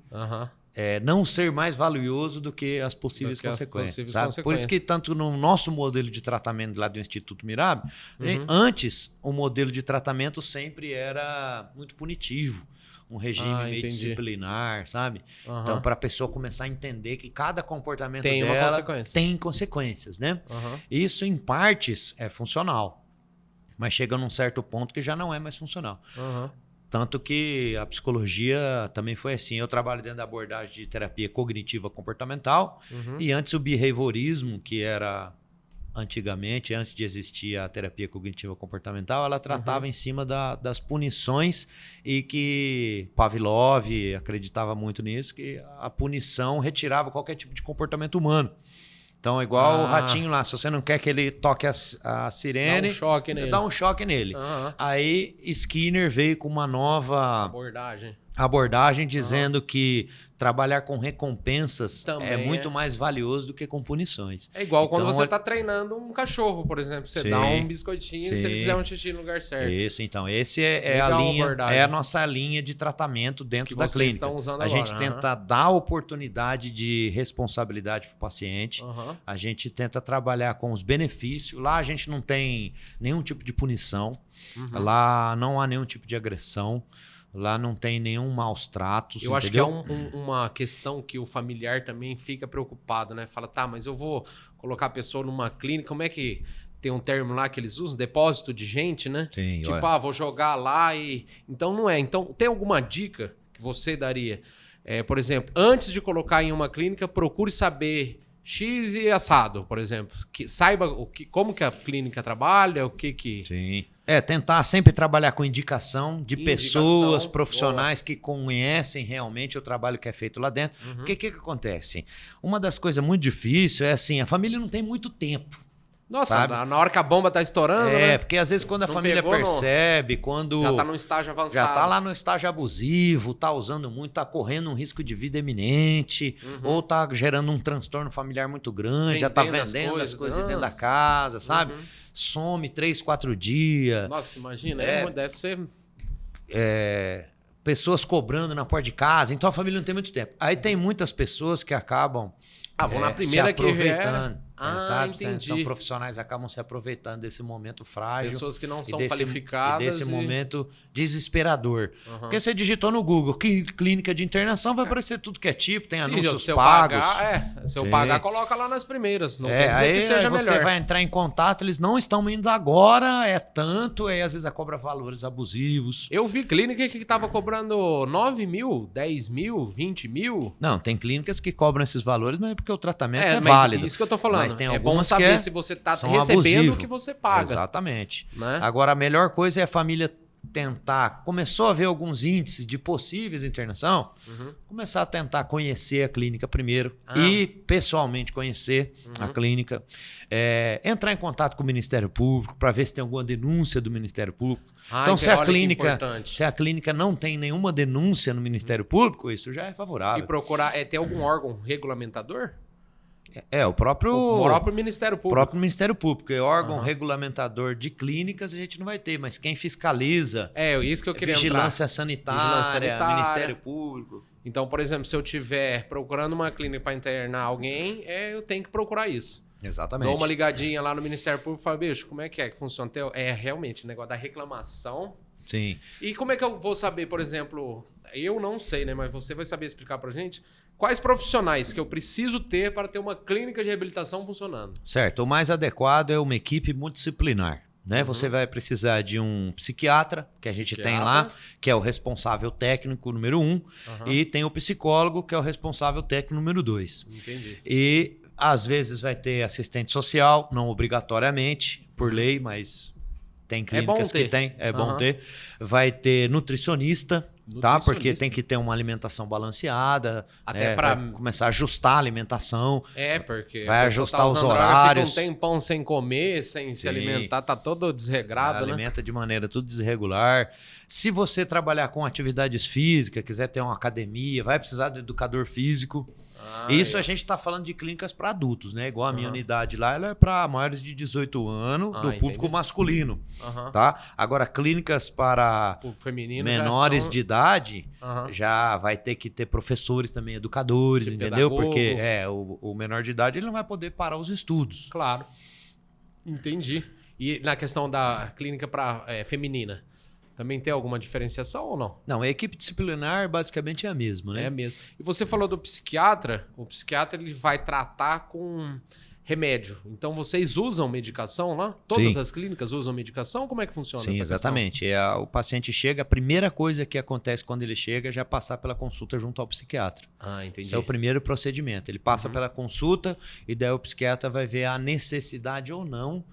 [SPEAKER 2] não ser mais valioso do que as possíveis consequências. Sabe? Por isso que tanto no nosso modelo de tratamento lá do Instituto Mirab, antes o modelo de tratamento sempre era muito punitivo. Um regime meio disciplinar, sabe? Então, para a pessoa começar a entender que cada comportamento dela tem consequências, né? Isso, em partes, é funcional. Mas chega num certo ponto que já não é mais funcional. Tanto que a psicologia também foi assim. Eu trabalho dentro da abordagem de terapia cognitiva comportamental. E antes o behaviorismo, que era antigamente, antes de existir a terapia cognitiva comportamental, ela tratava em cima das punições e que Pavlov acreditava muito nisso, que a punição retirava qualquer tipo de comportamento humano. Então, igual o ratinho lá, se você não quer que ele toque a sirene, você dá um choque nele. Aí Skinner veio com uma nova abordagem dizendo que trabalhar com recompensas
[SPEAKER 1] Também
[SPEAKER 2] é muito mais valioso do que com punições.
[SPEAKER 1] É igual quando
[SPEAKER 2] Então,
[SPEAKER 1] você tá treinando um cachorro, por exemplo. Você dá um biscoitinho se ele fizer um xixi no lugar certo.
[SPEAKER 2] Isso, então, esse é a
[SPEAKER 1] Legal
[SPEAKER 2] linha,
[SPEAKER 1] abordagem.
[SPEAKER 2] é a nossa linha de tratamento dentro
[SPEAKER 1] Que
[SPEAKER 2] da
[SPEAKER 1] vocês
[SPEAKER 2] clínica.
[SPEAKER 1] estão usando
[SPEAKER 2] A
[SPEAKER 1] agora.
[SPEAKER 2] gente tenta dar oportunidade de responsabilidade para o paciente.
[SPEAKER 1] Aham.
[SPEAKER 2] A gente tenta trabalhar com os benefícios. Lá a gente não tem nenhum tipo de punição. Lá não há nenhum tipo de agressão. Lá não tem nenhum maus tratos.
[SPEAKER 1] Eu acho que é
[SPEAKER 2] entendeu?
[SPEAKER 1] uma questão que o familiar também fica preocupado, né? Fala, tá, mas eu vou colocar a pessoa numa clínica, como é que tem um termo lá que eles usam? Depósito de gente, né?
[SPEAKER 2] Sim,
[SPEAKER 1] Tipo,
[SPEAKER 2] olha.
[SPEAKER 1] vou jogar lá e... Então não é. Então tem alguma dica que você daria? Por exemplo, antes de colocar em uma clínica, procure saber X e assado, por exemplo. Que saiba como que a clínica trabalha, o que...
[SPEAKER 2] Sim. Tentar sempre trabalhar com indicação de pessoas
[SPEAKER 1] Boa.
[SPEAKER 2] profissionais que conhecem realmente o trabalho que é feito lá dentro. Porque o que acontece? Uma das coisas muito difíceis é assim, a família não tem muito tempo.
[SPEAKER 1] Nossa,
[SPEAKER 2] sabe?
[SPEAKER 1] na hora que a bomba tá estourando, né?
[SPEAKER 2] Porque às vezes quando a
[SPEAKER 1] Não
[SPEAKER 2] família
[SPEAKER 1] pegou,
[SPEAKER 2] percebe, quando
[SPEAKER 1] Já tá num estágio avançado.
[SPEAKER 2] já tá lá no estágio abusivo, tá usando muito, tá correndo um risco de vida iminente, ou tá gerando um transtorno familiar muito grande, já tá
[SPEAKER 1] Vendendo as
[SPEAKER 2] vendendo as coisas de dentro da
[SPEAKER 1] Nossa.
[SPEAKER 2] casa, sabe? Some 3, 4 dias.
[SPEAKER 1] Nossa, imagina, deve ser...
[SPEAKER 2] Pessoas cobrando na porta de casa, então a família não tem muito tempo. Aí tem muitas pessoas que acabam
[SPEAKER 1] vou na primeira
[SPEAKER 2] se
[SPEAKER 1] que vier.
[SPEAKER 2] aproveitando, sabe?
[SPEAKER 1] Entendi.
[SPEAKER 2] São profissionais que acabam se aproveitando desse momento frágil.
[SPEAKER 1] Pessoas que não
[SPEAKER 2] e
[SPEAKER 1] são
[SPEAKER 2] desse,
[SPEAKER 1] qualificadas.
[SPEAKER 2] e desse momento desesperador.
[SPEAKER 1] Aham.
[SPEAKER 2] Porque você digitou no Google clínica de internação, vai aparecer tudo que é tipo, tem
[SPEAKER 1] Sim,
[SPEAKER 2] anúncios
[SPEAKER 1] se eu
[SPEAKER 2] pagos.
[SPEAKER 1] pagar, se eu
[SPEAKER 2] Sim.
[SPEAKER 1] pagar, coloca lá nas primeiras. Não quer dizer que seja
[SPEAKER 2] aí você
[SPEAKER 1] melhor.
[SPEAKER 2] vai entrar em contato, eles não estão indo agora, é tanto, aí às vezes a cobra valores abusivos.
[SPEAKER 1] Eu vi clínica que tava cobrando 9 mil, 10 mil, 20 mil.
[SPEAKER 2] Não, tem clínicas que cobram esses valores, mas é porque o tratamento é
[SPEAKER 1] mas
[SPEAKER 2] válido.
[SPEAKER 1] isso que eu tô falando.
[SPEAKER 2] Mas tem
[SPEAKER 1] é bom
[SPEAKER 2] algumas
[SPEAKER 1] saber
[SPEAKER 2] que
[SPEAKER 1] se você tá
[SPEAKER 2] são
[SPEAKER 1] recebendo
[SPEAKER 2] abusivo.
[SPEAKER 1] o que você paga.
[SPEAKER 2] Exatamente.
[SPEAKER 1] Né?
[SPEAKER 2] Agora, a melhor coisa é a família tentar, começou a ver alguns índices de possíveis internação, começar a tentar conhecer a clínica primeiro e pessoalmente conhecer a clínica, entrar em contato com o Ministério Público para ver se tem alguma denúncia do Ministério Público. Então, se a clínica não tem nenhuma denúncia no Ministério Público, isso já é favorável.
[SPEAKER 1] E procurar, tem algum órgão regulamentador?
[SPEAKER 2] O próprio
[SPEAKER 1] Ministério Público.
[SPEAKER 2] O próprio Ministério Público, porque órgão regulamentador de clínicas a gente não vai ter, mas quem fiscaliza,
[SPEAKER 1] Isso que eu queria
[SPEAKER 2] vigilância
[SPEAKER 1] entrar.
[SPEAKER 2] sanitária, Ministério Público.
[SPEAKER 1] Então, por exemplo, se eu estiver procurando uma clínica para internar alguém, eu tenho que procurar isso.
[SPEAKER 2] Exatamente.
[SPEAKER 1] Dou uma ligadinha lá no Ministério Público e falo, bicho, como é que funciona? Realmente, o negócio da reclamação.
[SPEAKER 2] Sim.
[SPEAKER 1] E como é que eu vou saber, por exemplo, eu não sei, né? Mas você vai saber explicar pra gente quais profissionais que eu preciso ter para ter uma clínica de reabilitação funcionando.
[SPEAKER 2] Certo. O mais adequado é uma equipe multidisciplinar. Né? Você vai precisar de um psiquiatra, que a gente tem lá, que é o responsável técnico número 1, e tem o psicólogo, que é o responsável técnico número 2.
[SPEAKER 1] Entendi.
[SPEAKER 2] E às vezes vai ter assistente social, não obrigatoriamente, por lei, mas tem clínicas que tem, é bom ter. Vai ter nutricionista, tá? Porque tem que ter uma alimentação balanceada,
[SPEAKER 1] até para
[SPEAKER 2] começar a ajustar a alimentação.
[SPEAKER 1] Porque
[SPEAKER 2] vai ajustar os horários.
[SPEAKER 1] Fica um tempão sem comer, sem se alimentar, tá todo desregrado, né?
[SPEAKER 2] Alimenta de maneira tudo desregular. Se você trabalhar com atividades físicas, quiser ter uma academia, vai precisar do educador físico. Isso a gente está falando de clínicas para adultos, né? Igual a minha unidade lá, ela é para maiores de 18 anos, do público masculino, tá? Agora, clínicas para menores de idade, já vai ter que ter professores também, educadores, entendeu?
[SPEAKER 1] Pedagogo.
[SPEAKER 2] Porque o menor de idade ele não vai poder parar os estudos.
[SPEAKER 1] Claro. Entendi. E na questão da clínica para feminina? Também tem alguma diferenciação ou não?
[SPEAKER 2] Não, a equipe disciplinar basicamente é a mesma, né?
[SPEAKER 1] É mesmo. E você falou do psiquiatra. O psiquiatra ele vai tratar com remédio. Então vocês usam medicação lá? Todas as clínicas usam medicação? Como é que funciona essa
[SPEAKER 2] questão? Sim, exatamente. O paciente chega, a primeira coisa que acontece quando ele chega é já passar pela consulta junto ao psiquiatra.
[SPEAKER 1] Entendi.
[SPEAKER 2] Esse é o primeiro procedimento. Ele passa pela consulta e daí o psiquiatra vai ver a necessidade ou não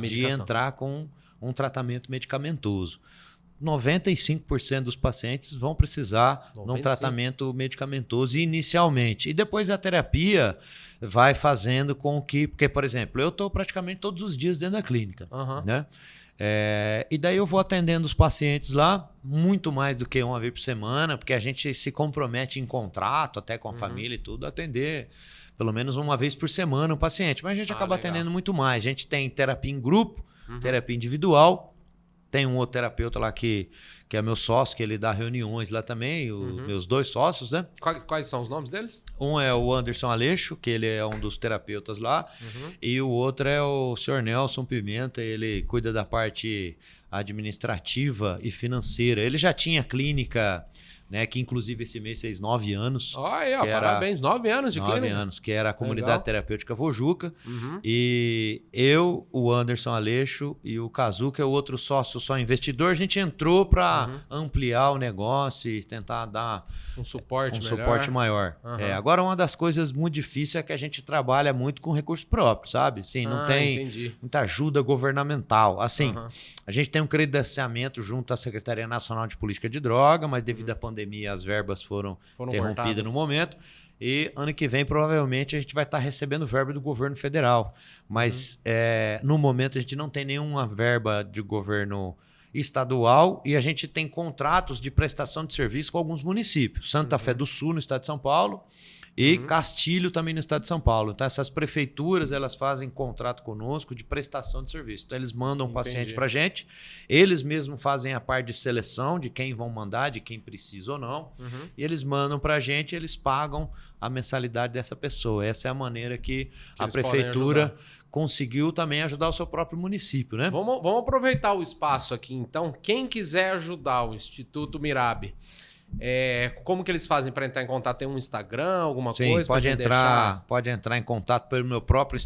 [SPEAKER 2] de entrar com um tratamento medicamentoso. 95% dos pacientes vão precisar de um tratamento medicamentoso inicialmente. E depois a terapia vai fazendo com que... Porque, por exemplo, eu estou praticamente todos os dias dentro da clínica. Né? E daí eu vou atendendo os pacientes lá, muito mais do que uma vez por semana, porque a gente se compromete em contrato, até com a família e tudo, a atender pelo menos uma vez por semana o paciente. Mas a gente acaba
[SPEAKER 1] legal.
[SPEAKER 2] atendendo muito mais. A gente tem terapia em grupo, terapia individual. Tem um outro terapeuta lá que é meu sócio, que ele dá reuniões lá também, meus 2 sócios, né?
[SPEAKER 1] Quais são os nomes deles?
[SPEAKER 2] Um é o Anderson Aleixo, que ele é um dos terapeutas lá, e o outro é o senhor Nelson Pimenta, ele cuida da parte administrativa e financeira. Ele já tinha clínica, né, que inclusive esse mês fez 9 anos.
[SPEAKER 1] Olha, parabéns, 9 anos de
[SPEAKER 2] 9
[SPEAKER 1] clínica.
[SPEAKER 2] anos, que era a Comunidade
[SPEAKER 1] Legal.
[SPEAKER 2] Terapêutica Vojuca. E eu, o Anderson Aleixo e o Kazu, que é o outro sócio só investidor, a gente entrou para ampliar o negócio e tentar dar
[SPEAKER 1] Um suporte melhor.
[SPEAKER 2] suporte maior. Agora, uma das coisas muito difíceis é que a gente trabalha muito com recurso próprio, sabe? Assim, não tem
[SPEAKER 1] Entendi.
[SPEAKER 2] muita ajuda governamental. Assim, a gente tem um credenciamento junto à Secretaria Nacional de Política de Droga, mas devido à pandemia as verbas foram interrompidas
[SPEAKER 1] cortadas
[SPEAKER 2] no momento. E ano que vem, provavelmente, a gente vai estar recebendo verba do governo federal. Mas, no momento, a gente não tem nenhuma verba de governo estadual e a gente tem contratos de prestação de serviço com alguns municípios. Santa Fé do Sul, no estado de São Paulo, e Castilho, também no estado de São Paulo. Então, essas prefeituras, elas fazem contrato conosco de prestação de serviço. Então, eles mandam um paciente para a gente, eles mesmos fazem a parte de seleção de quem vão mandar, de quem precisa ou não, e eles mandam para a gente, eles pagam a mensalidade dessa pessoa. Essa é a maneira que a prefeitura conseguiu também ajudar o seu próprio município, né?
[SPEAKER 1] Vamos aproveitar o espaço aqui, então. Quem quiser ajudar o Instituto Mirabi, como que eles fazem para entrar em contato? Tem um Instagram, alguma coisa?
[SPEAKER 2] Pode entrar em contato pelo meu próprio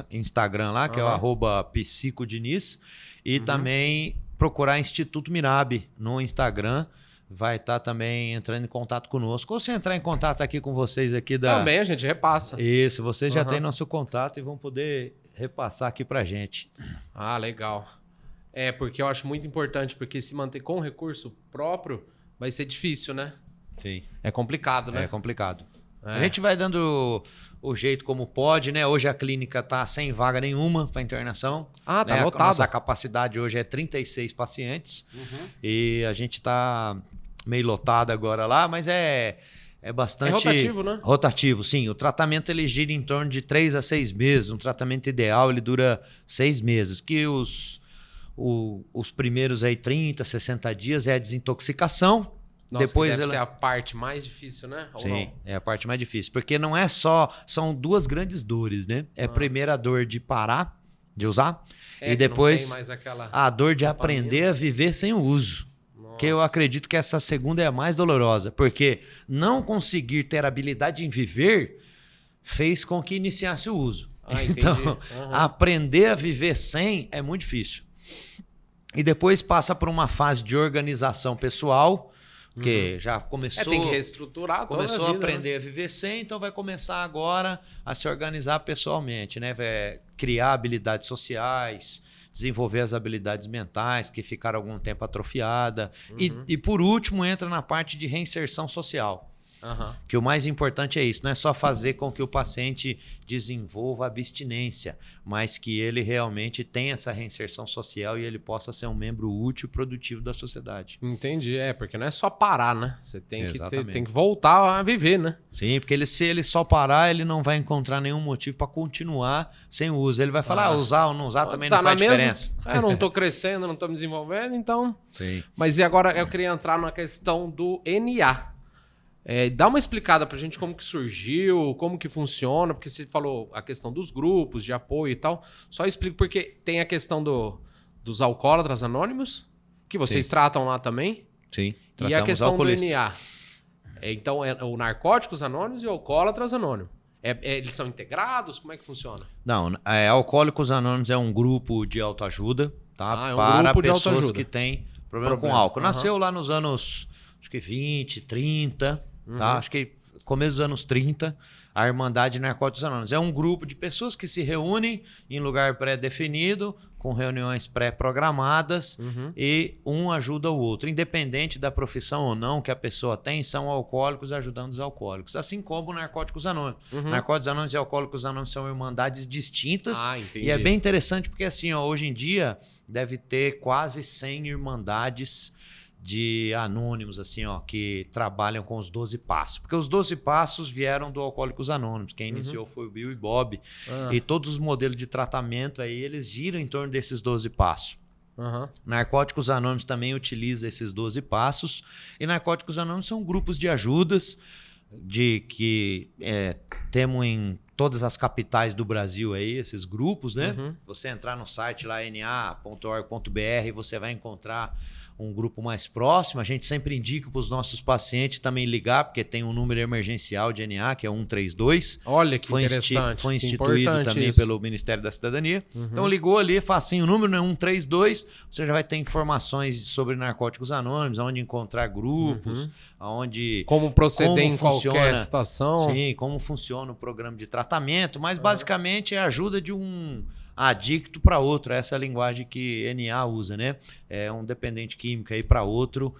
[SPEAKER 2] Instagram lá, que é o @psicodiniz, e também procurar Instituto Mirabi no Instagram. Vai estar também entrando em contato conosco. Ou se entrar em contato aqui com vocês aqui da...
[SPEAKER 1] Também a gente repassa.
[SPEAKER 2] Isso, vocês já têm nosso contato e vão poder repassar aqui pra gente.
[SPEAKER 1] Ah, legal. Porque eu acho muito importante, porque se manter com recurso próprio vai ser difícil, né?
[SPEAKER 2] Sim.
[SPEAKER 1] É complicado, né?
[SPEAKER 2] É complicado. A gente vai dando o jeito como pode, né? Hoje a clínica tá sem vaga nenhuma para internação.
[SPEAKER 1] Ah, tá lotada.
[SPEAKER 2] A nossa capacidade hoje é 36 pacientes. E a gente tá meio lotado agora lá, mas é bastante...
[SPEAKER 1] É rotativo, né?
[SPEAKER 2] Rotativo, sim. O tratamento ele gira em torno de 3 a 6 meses. Um tratamento ideal ele dura 6 meses. Que os primeiros aí 30, 60 dias é a desintoxicação.
[SPEAKER 1] Nossa,
[SPEAKER 2] Depois
[SPEAKER 1] deve ser a parte mais difícil, né? Ou
[SPEAKER 2] Sim,
[SPEAKER 1] não?
[SPEAKER 2] é a parte mais difícil. Porque não é só... São 2 grandes dores, né? A primeira dor de parar de usar e depois
[SPEAKER 1] não tem mais aquela
[SPEAKER 2] a dor de
[SPEAKER 1] dopamina.
[SPEAKER 2] aprender a viver sem o uso. Que eu acredito que essa segunda é a mais dolorosa. Porque não conseguir ter habilidade em viver fez com que iniciasse o uso.
[SPEAKER 1] Entendi.
[SPEAKER 2] Então, aprender a viver sem é muito difícil. E depois passa por uma fase de organização pessoal, porque já começou...
[SPEAKER 1] tem que reestruturar toda
[SPEAKER 2] Começou
[SPEAKER 1] a vida,
[SPEAKER 2] a aprender a viver sem, então vai começar agora a se organizar pessoalmente, né? Vai criar habilidades sociais, desenvolver as habilidades mentais que ficaram algum tempo atrofiadas. E por último, entra na parte de reinserção social. Que o mais importante é isso, não é só fazer com que o paciente desenvolva abstinência, mas que ele realmente tenha essa reinserção social e ele possa ser um membro útil e produtivo da sociedade.
[SPEAKER 1] Entendi, porque não é só parar, né? Você tem
[SPEAKER 2] Exatamente.
[SPEAKER 1] tem que voltar a viver, né?
[SPEAKER 2] Sim, porque se ele só parar, ele não vai encontrar nenhum motivo para continuar sem o uso. Ele vai falar, usar ou não usar também não faz diferença.
[SPEAKER 1] Eu não estou crescendo, não estou me desenvolvendo, então...
[SPEAKER 2] Sim.
[SPEAKER 1] Mas e agora eu queria entrar na questão do NA. Dá uma explicada pra gente como que surgiu, como que funciona, porque você falou a questão dos grupos de apoio e tal. Só explico porque tem a questão dos alcoólatras anônimos, que vocês tratam lá também.
[SPEAKER 2] Sim.
[SPEAKER 1] E a questão do NA. Então, é o Narcóticos Anônimos e o Alcoólatras Anônimos. Eles são integrados? Como é que funciona?
[SPEAKER 2] Não, Alcoólicos Anônimos é um grupo de autoajuda, tá?
[SPEAKER 1] É um
[SPEAKER 2] para
[SPEAKER 1] grupo de
[SPEAKER 2] pessoas
[SPEAKER 1] autoajuda.
[SPEAKER 2] que têm problema com álcool. Nasceu lá nos anos, acho que 20, 30, tá? Acho que começo dos anos 30, a Irmandade de Narcóticos Anônimos. É um grupo de pessoas que se reúnem em lugar pré-definido, com reuniões pré-programadas, e um ajuda o outro. Independente da profissão ou não que a pessoa tem, são alcoólicos ajudando os alcoólicos. Assim como Narcóticos Anônimos. Narcóticos Anônimos e Alcoólicos Anônimos são irmandades distintas.
[SPEAKER 1] Entendi.
[SPEAKER 2] E é bem interessante porque assim, ó, hoje em dia deve ter quase 100 irmandades de anônimos, assim, ó, que trabalham com os 12 passos. Porque os 12 passos vieram do Alcoólicos Anônimos. Quem iniciou foi o Bill e Bob. E todos os modelos de tratamento aí, eles giram em torno desses 12 passos. Narcóticos Anônimos também utiliza esses 12 passos. E Narcóticos Anônimos são grupos de ajudas que temos em todas as capitais do Brasil aí, esses grupos, né? Você entrar no site lá, na.org.br, você vai encontrar um grupo mais próximo. A gente sempre indica para os nossos pacientes também ligar, porque tem um número emergencial de NA, que é 132.
[SPEAKER 1] Olha que interessante.
[SPEAKER 2] Foi instituído também
[SPEAKER 1] isso.
[SPEAKER 2] pelo Ministério da Cidadania. Então ligou ali, facinho, o número é 132, você já vai ter informações sobre Narcóticos Anônimos, onde encontrar grupos,
[SPEAKER 1] como proceder em qualquer situação.
[SPEAKER 2] Sim, como funciona o programa de tratamento, mas basicamente é a ajuda de um adicto para outro. Essa é a linguagem que NA usa, né? É um dependente químico aí para outro,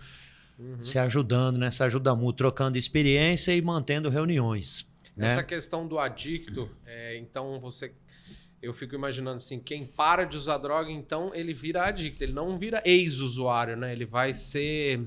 [SPEAKER 2] se ajudando nessa ajuda mútua, trocando experiência e mantendo reuniões.
[SPEAKER 1] Essa
[SPEAKER 2] né?
[SPEAKER 1] questão do adicto, então eu fico imaginando assim, quem para de usar droga, então ele vira adicto, ele não vira ex-usuário, né? Ele vai ser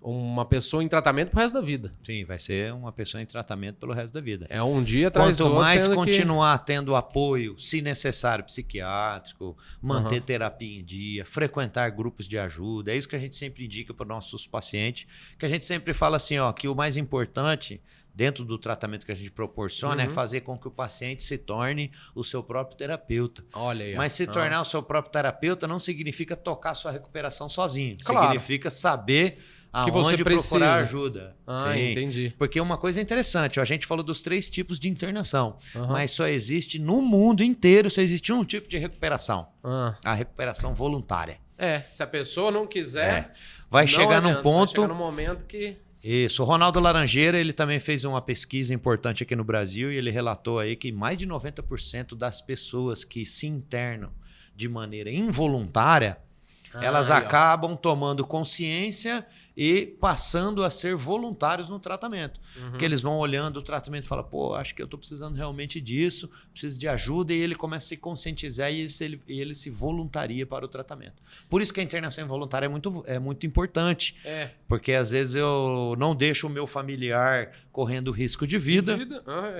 [SPEAKER 1] uma pessoa em tratamento pro resto da vida.
[SPEAKER 2] Sim, vai ser uma pessoa em tratamento pelo resto da vida.
[SPEAKER 1] É um dia atrás do
[SPEAKER 2] Quanto
[SPEAKER 1] outro.
[SPEAKER 2] mais continuar tendo apoio, se necessário, psiquiátrico, manter terapia em dia, frequentar grupos de ajuda, é isso que a gente sempre indica para os nossos pacientes, que a gente sempre fala assim, ó, que o mais importante dentro do tratamento que a gente proporciona é fazer com que o paciente se torne o seu próprio terapeuta.
[SPEAKER 1] Olha aí.
[SPEAKER 2] Mas se tornar o seu próprio terapeuta não significa tocar sua recuperação sozinho.
[SPEAKER 1] Claro.
[SPEAKER 2] Significa saber
[SPEAKER 1] que você
[SPEAKER 2] aonde
[SPEAKER 1] precisa
[SPEAKER 2] procurar ajuda. Sim.
[SPEAKER 1] Entendi.
[SPEAKER 2] Porque uma coisa interessante, ó, a gente falou dos 3 tipos de internação, mas só existe no mundo inteiro, só existe um tipo de recuperação. A recuperação voluntária.
[SPEAKER 1] Se a pessoa não quiser...
[SPEAKER 2] Vai chegar num ponto...
[SPEAKER 1] Vai chegar num momento que...
[SPEAKER 2] Isso, o Ronaldo Laranjeira, ele também fez uma pesquisa importante aqui no Brasil e ele relatou aí que mais de 90% das pessoas que se internam de maneira involuntária, elas acabam tomando consciência e passando a ser voluntários no tratamento. Porque eles vão olhando o tratamento e falam, pô, acho que eu estou precisando realmente disso, preciso de ajuda, e ele começa a se conscientizar e ele se voluntaria para o tratamento. Por isso que a internação involuntária é muito importante. Porque às vezes eu não deixo o meu familiar correndo risco de vida.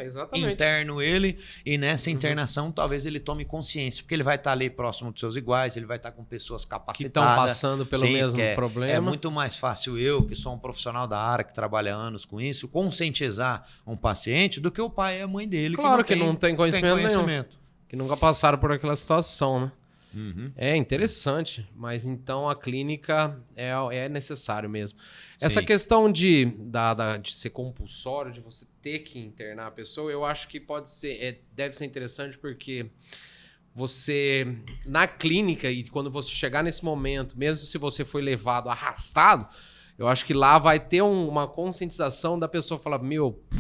[SPEAKER 1] Exatamente.
[SPEAKER 2] Interno ele, e nessa internação talvez ele tome consciência, porque ele vai estar ali próximo dos seus iguais, ele vai estar com pessoas capacitadas. Que
[SPEAKER 1] estão passando pelo mesmo problema.
[SPEAKER 2] É muito mais fácil eu, que sou um profissional da área, que trabalha anos com isso, conscientizar um paciente do que o pai e a mãe dele.
[SPEAKER 1] Claro que não tem conhecimento nenhum. Que nunca passaram por aquela situação, né? É interessante, mas então a clínica é necessário mesmo. Essa questão de ser compulsório, de você ter que internar a pessoa, eu acho que deve ser interessante porque você, na clínica, e quando você chegar nesse momento, mesmo se você foi levado arrastado, eu acho que lá vai ter uma conscientização da pessoa falar,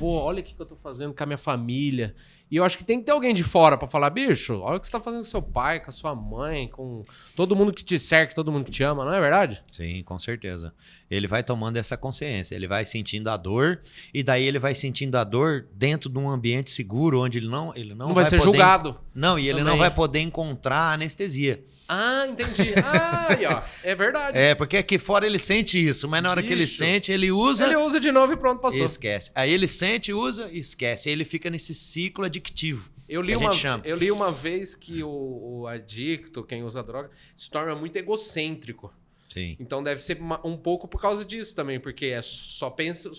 [SPEAKER 1] olha o que eu tô fazendo com a minha família. E eu acho que tem que ter alguém de fora pra falar, bicho, olha o que você tá fazendo com seu pai, com a sua mãe, com todo mundo que te cerca, todo mundo que te ama, não é verdade?
[SPEAKER 2] Sim, com certeza. Ele vai tomando essa consciência, ele vai sentindo a dor, e daí ele vai sentindo a dor dentro de um ambiente seguro, onde ele não
[SPEAKER 1] vai ser julgado.
[SPEAKER 2] Não, e ele não vai poder encontrar anestesia.
[SPEAKER 1] Entendi. É verdade.
[SPEAKER 2] Porque aqui fora ele sente isso, mas na hora que ele sente, ele usa...
[SPEAKER 1] Ele usa de novo e pronto, passou.
[SPEAKER 2] Esquece. Aí ele sente, usa e esquece. Aí ele fica nesse ciclo adictivo.
[SPEAKER 1] Eu li uma vez que o adicto, quem usa droga, se torna muito egocêntrico.
[SPEAKER 2] Sim.
[SPEAKER 1] Então deve ser um pouco por causa disso também, porque só pensa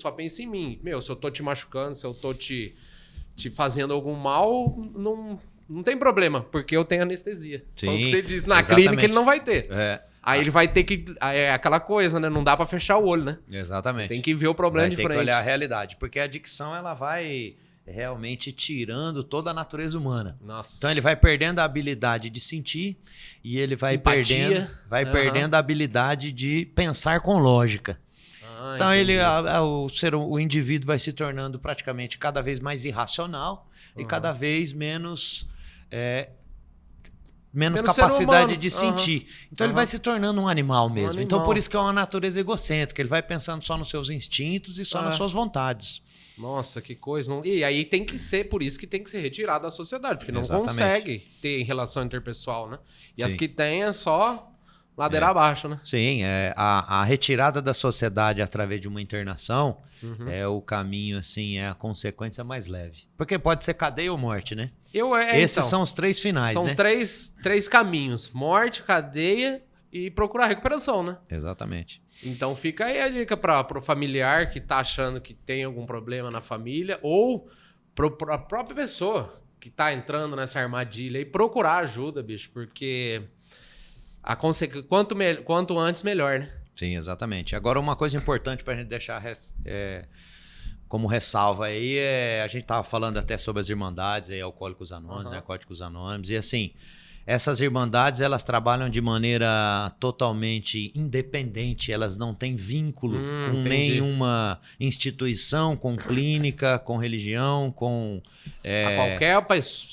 [SPEAKER 1] em mim. Se eu tô te machucando, se eu tô te fazendo algum mal, não tem problema, porque eu tenho anestesia.
[SPEAKER 2] Sim,
[SPEAKER 1] como você diz, na clínica ele não vai ter. Aí ele vai ter que... É aquela coisa, né? Não dá pra fechar o olho, né?
[SPEAKER 2] Exatamente.
[SPEAKER 1] Tem que ver o problema de frente.
[SPEAKER 2] Tem que olhar a realidade, porque a adicção ela vai realmente tirando toda a natureza humana.
[SPEAKER 1] Nossa.
[SPEAKER 2] Então ele vai perdendo a habilidade de sentir e ele vai perdendo a habilidade de pensar com lógica. Então
[SPEAKER 1] entendi.
[SPEAKER 2] o indivíduo vai se tornando praticamente cada vez mais irracional e cada vez menos
[SPEAKER 1] Menos
[SPEAKER 2] capacidade
[SPEAKER 1] ser humano.
[SPEAKER 2] de sentir. Então ele vai se tornando um animal mesmo. Então por isso que é uma natureza egocêntrica. Ele vai pensando só nos seus instintos e só nas suas vontades.
[SPEAKER 1] Nossa, que coisa. E aí tem que ser, por isso que tem que ser retirado da sociedade, porque não
[SPEAKER 2] Exatamente.
[SPEAKER 1] consegue ter relação interpessoal, né? E as
[SPEAKER 2] Sim.
[SPEAKER 1] que tem é só ladeira abaixo, né?
[SPEAKER 2] Sim, a retirada da sociedade através de uma internação é o caminho, assim, é a consequência mais leve. Porque pode ser cadeia ou morte, né? Esses são os 3 finais,
[SPEAKER 1] são
[SPEAKER 2] né?
[SPEAKER 1] três caminhos: morte, cadeia e procurar recuperação, né?
[SPEAKER 2] Exatamente.
[SPEAKER 1] Então fica aí a dica para o familiar que tá achando que tem algum problema na família ou para a própria pessoa que tá entrando nessa armadilha e procurar ajuda, bicho, porque quanto antes melhor, né?
[SPEAKER 2] Sim, exatamente. Agora, uma coisa importante para a gente deixar como ressalva aí a gente tava falando até sobre as irmandades aí, Alcoólicos Anônimos, Narcóticos Anônimos, e assim, essas irmandades, elas trabalham de maneira totalmente independente, elas não têm vínculo com nenhuma instituição, com clínica, com religião, com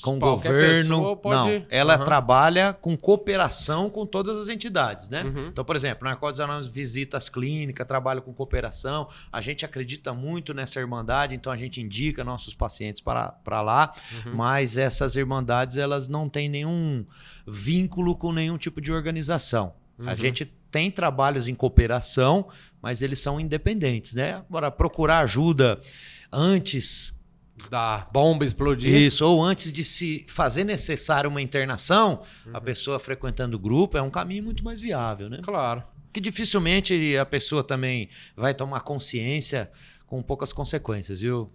[SPEAKER 1] com
[SPEAKER 2] governo.
[SPEAKER 1] pode...
[SPEAKER 2] Não, ela trabalha com cooperação com todas as entidades, né? Então, por exemplo, Narcóticos Anônimos visita as clínicas, trabalha com cooperação, a gente acredita muito nessa irmandade, então a gente indica nossos pacientes para lá, mas essas irmandades, elas não têm nenhum vínculo com nenhum tipo de organização. A gente tem trabalhos em cooperação, mas eles são independentes, né? Agora, procurar ajuda antes
[SPEAKER 1] da bomba explodir.
[SPEAKER 2] Isso, ou antes de se fazer necessária uma internação, a pessoa frequentando o grupo é um caminho muito mais viável, né?
[SPEAKER 1] Claro.
[SPEAKER 2] Que dificilmente a pessoa também vai tomar consciência com poucas consequências, viu?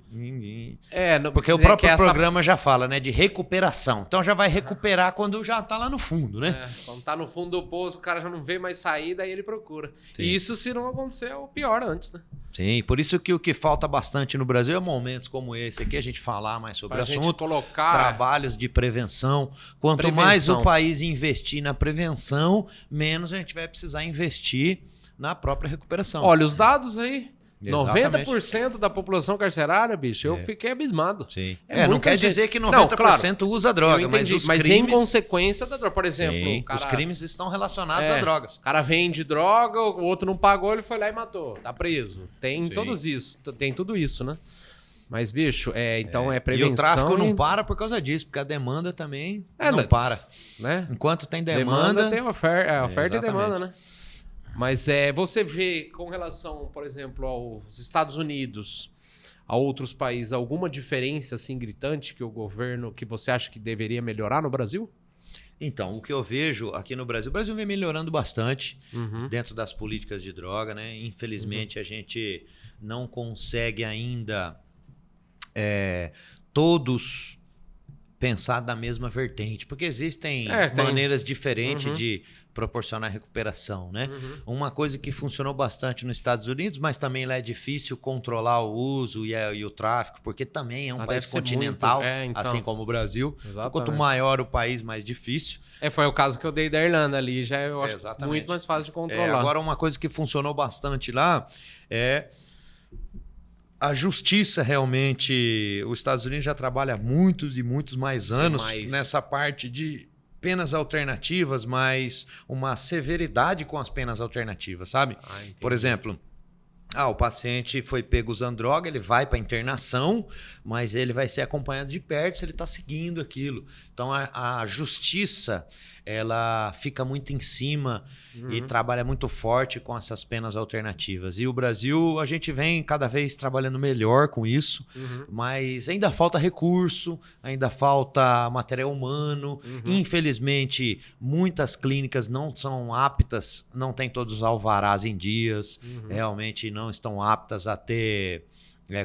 [SPEAKER 2] Porque o próprio programa já fala, né, de recuperação. Então já vai recuperar quando já tá lá no fundo, né?
[SPEAKER 1] Quando tá no fundo do poço, o cara já não vê mais saída, aí ele procura.
[SPEAKER 2] Sim.
[SPEAKER 1] E isso, se não acontecer, é o pior antes, né?
[SPEAKER 2] Sim, por isso que o que falta bastante no Brasil é momentos como esse aqui, a gente falar mais sobre o assunto,
[SPEAKER 1] colocar
[SPEAKER 2] trabalhos de prevenção. Quanto mais o país investir na prevenção, menos a gente vai precisar investir na própria recuperação.
[SPEAKER 1] Olha, os dados aí...
[SPEAKER 2] Exatamente.
[SPEAKER 1] 90% da população carcerária, bicho, eu fiquei abismado.
[SPEAKER 2] Sim. Não quer dizer que 90%
[SPEAKER 1] claro,
[SPEAKER 2] usa droga, mas os crimes...
[SPEAKER 1] em consequência da droga. Por exemplo,
[SPEAKER 2] Sim, os crimes estão relacionados a drogas.
[SPEAKER 1] O cara vende droga, o outro não pagou, ele foi lá e matou. Tá preso. Tem tudo isso, né? Mas, bicho, então é prevenção...
[SPEAKER 2] E o tráfico não para por causa disso, porque a demanda também não para.
[SPEAKER 1] Né?
[SPEAKER 2] Enquanto tem demanda...
[SPEAKER 1] tem oferta e demanda, né? Mas você vê com relação, por exemplo, aos Estados Unidos, a outros países, alguma diferença assim gritante que o governo, que você acha que deveria melhorar no Brasil?
[SPEAKER 2] Então, o que eu vejo aqui no Brasil, o Brasil vem melhorando bastante dentro das políticas de droga, né? Infelizmente, a gente não consegue ainda todos pensar da mesma vertente, porque existem maneiras diferentes de proporcionar recuperação, né? Uma coisa que funcionou bastante nos Estados Unidos, mas também lá é difícil controlar o uso e o tráfico, porque também é um país continental, assim como o Brasil. Então, quanto maior o país, mais difícil.
[SPEAKER 1] Foi o caso que eu dei da Irlanda ali, já eu acho muito mais fácil de controlar.
[SPEAKER 2] Agora, uma coisa que funcionou bastante lá é a justiça. Realmente, os Estados Unidos já trabalha muitos e muitos mais anos nessa parte de penas alternativas, mas uma severidade com as penas alternativas, sabe? Por exemplo, o paciente foi pego usando droga, ele vai para internação, mas ele vai ser acompanhado de perto se ele está seguindo aquilo. Então a justiça, ela fica muito em cima e trabalha muito forte com essas penas alternativas. E o Brasil, a gente vem cada vez trabalhando melhor com isso, mas ainda falta recurso, ainda falta material humano. Infelizmente, muitas clínicas não são aptas, não tem todos os alvarás em dias, realmente não estão aptas a ter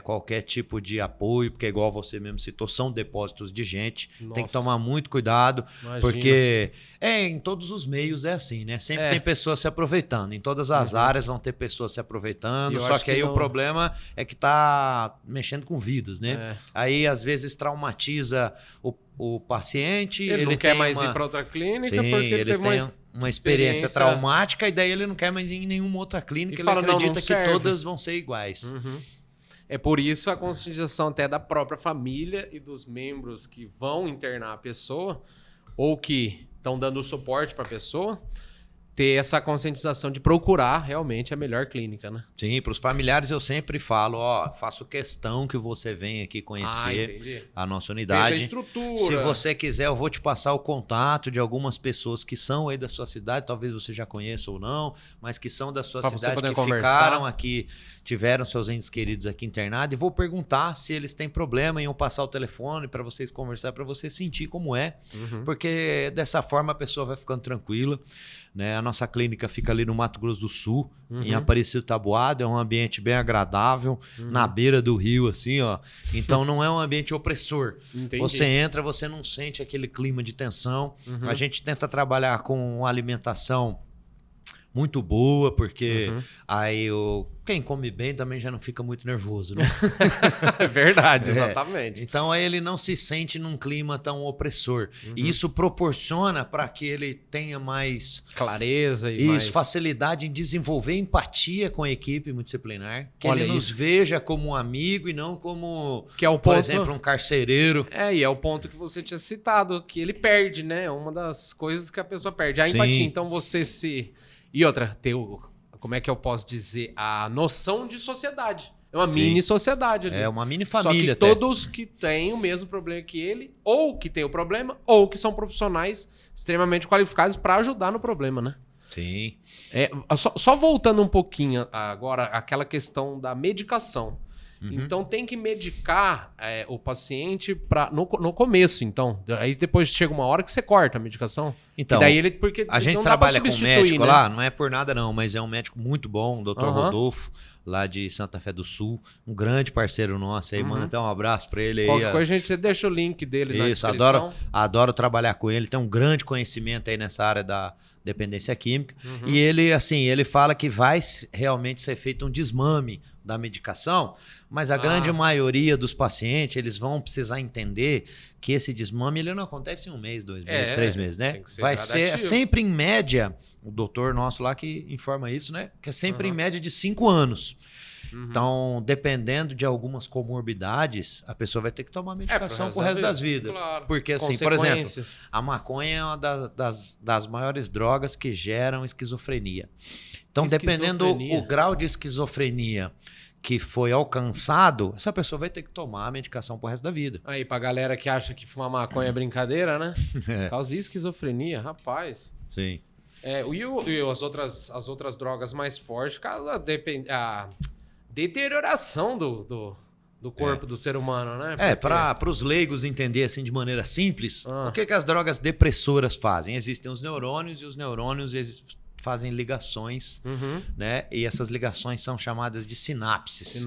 [SPEAKER 2] qualquer tipo de apoio, porque igual você mesmo citou, são depósitos de gente. Nossa. Tem que tomar muito cuidado, porque em todos os meios é assim, né? Sempre tem pessoas se aproveitando. Em todas as áreas vão ter pessoas se aproveitando, só que aí o problema é que tá mexendo com vidas, né? Aí às vezes traumatiza o paciente.
[SPEAKER 1] Ele não quer mais ir para outra clínica porque ele teve
[SPEAKER 2] uma experiência traumática e daí ele não quer mais ir em nenhuma outra clínica, ele acredita que todas vão ser iguais.
[SPEAKER 1] Uhum. É por isso a conscientização até da própria família e dos membros que vão internar a pessoa ou que estão dando suporte para a pessoa ter essa conscientização de procurar realmente a melhor clínica, né?
[SPEAKER 2] Sim, para os familiares eu sempre falo, faço questão que você venha aqui conhecer a nossa unidade.
[SPEAKER 1] Veja a estrutura.
[SPEAKER 2] Se você quiser, eu vou te passar o contato de algumas pessoas que são aí da sua cidade, talvez você já conheça ou não, mas que são da sua cidade, que ficaram aqui, tiveram seus entes queridos aqui internados, e vou perguntar se eles têm problema em eu passar o telefone para vocês conversar, para você sentir como é, porque dessa forma a pessoa vai ficando tranquila, né? A nossa clínica fica ali no Mato Grosso do Sul, em Aparecido Taboado, é um ambiente bem agradável, na beira do rio, assim, ó. Então não é um ambiente opressor.
[SPEAKER 1] Entendi.
[SPEAKER 2] Você entra, você não sente aquele clima de tensão. A gente tenta trabalhar com alimentação muito boa, porque aí quem come bem também já não fica muito nervoso, né?
[SPEAKER 1] É verdade, exatamente.
[SPEAKER 2] Então aí ele não se sente num clima tão opressor. E isso proporciona para que ele tenha mais
[SPEAKER 1] clareza e
[SPEAKER 2] facilidade em desenvolver empatia com a equipe multidisciplinar, que ele nos veja como um amigo e não como, por exemplo, um carcereiro.
[SPEAKER 1] E é o ponto que você tinha citado, que ele perde, né? É uma das coisas que a pessoa perde, a empatia. Então você se... E outra, como é que eu posso dizer? A noção de sociedade. É uma mini sociedade ali.
[SPEAKER 2] É uma mini família.
[SPEAKER 1] Só que todos que têm o mesmo problema que ele, ou que têm o problema, ou que são profissionais extremamente qualificados para ajudar no problema, né?
[SPEAKER 2] Sim.
[SPEAKER 1] Só voltando um pouquinho agora, aquela questão da medicação. Então tem que medicar o paciente no começo, então. Aí depois chega uma hora que você corta a medicação.
[SPEAKER 2] Então,
[SPEAKER 1] daí porque
[SPEAKER 2] a gente trabalha com um médico lá, não é por nada não, mas é um médico muito bom, o Dr. Rodolfo, lá de Santa Fé do Sul, um grande parceiro nosso aí, manda até um abraço pra ele aí.
[SPEAKER 1] Qualquer coisa a gente deixa o link dele na descrição.
[SPEAKER 2] Adoro trabalhar com ele, tem um grande conhecimento aí nessa área da dependência química. E ele, assim, ele fala que vai realmente ser feito um desmame da medicação, mas a grande maioria dos pacientes, eles vão precisar entender que esse desmame ele não acontece em 1 mês, 2 meses, 3 meses, né? Vai ser sempre em média, o doutor nosso lá que informa isso, né? Que é sempre em média de 5 anos. Então, dependendo de algumas comorbidades, a pessoa vai ter que tomar medicação pro resto das vidas.
[SPEAKER 1] Claro.
[SPEAKER 2] Porque, assim, por exemplo, a maconha é uma das maiores drogas que geram esquizofrenia. Então, dependendo o grau de esquizofrenia que foi alcançado, essa pessoa vai ter que tomar a medicação pro resto da vida.
[SPEAKER 1] Aí, pra galera que acha que fumar maconha é brincadeira, né? Causa esquizofrenia, rapaz.
[SPEAKER 2] Sim.
[SPEAKER 1] E as outras drogas mais fortes, causa a deterioração do corpo do ser humano, né?
[SPEAKER 2] Para os leigos entender assim de maneira simples, o que as drogas depressoras fazem? Existem os neurônios e os neurônios fazem ligações, né? E essas ligações são chamadas de sinapses.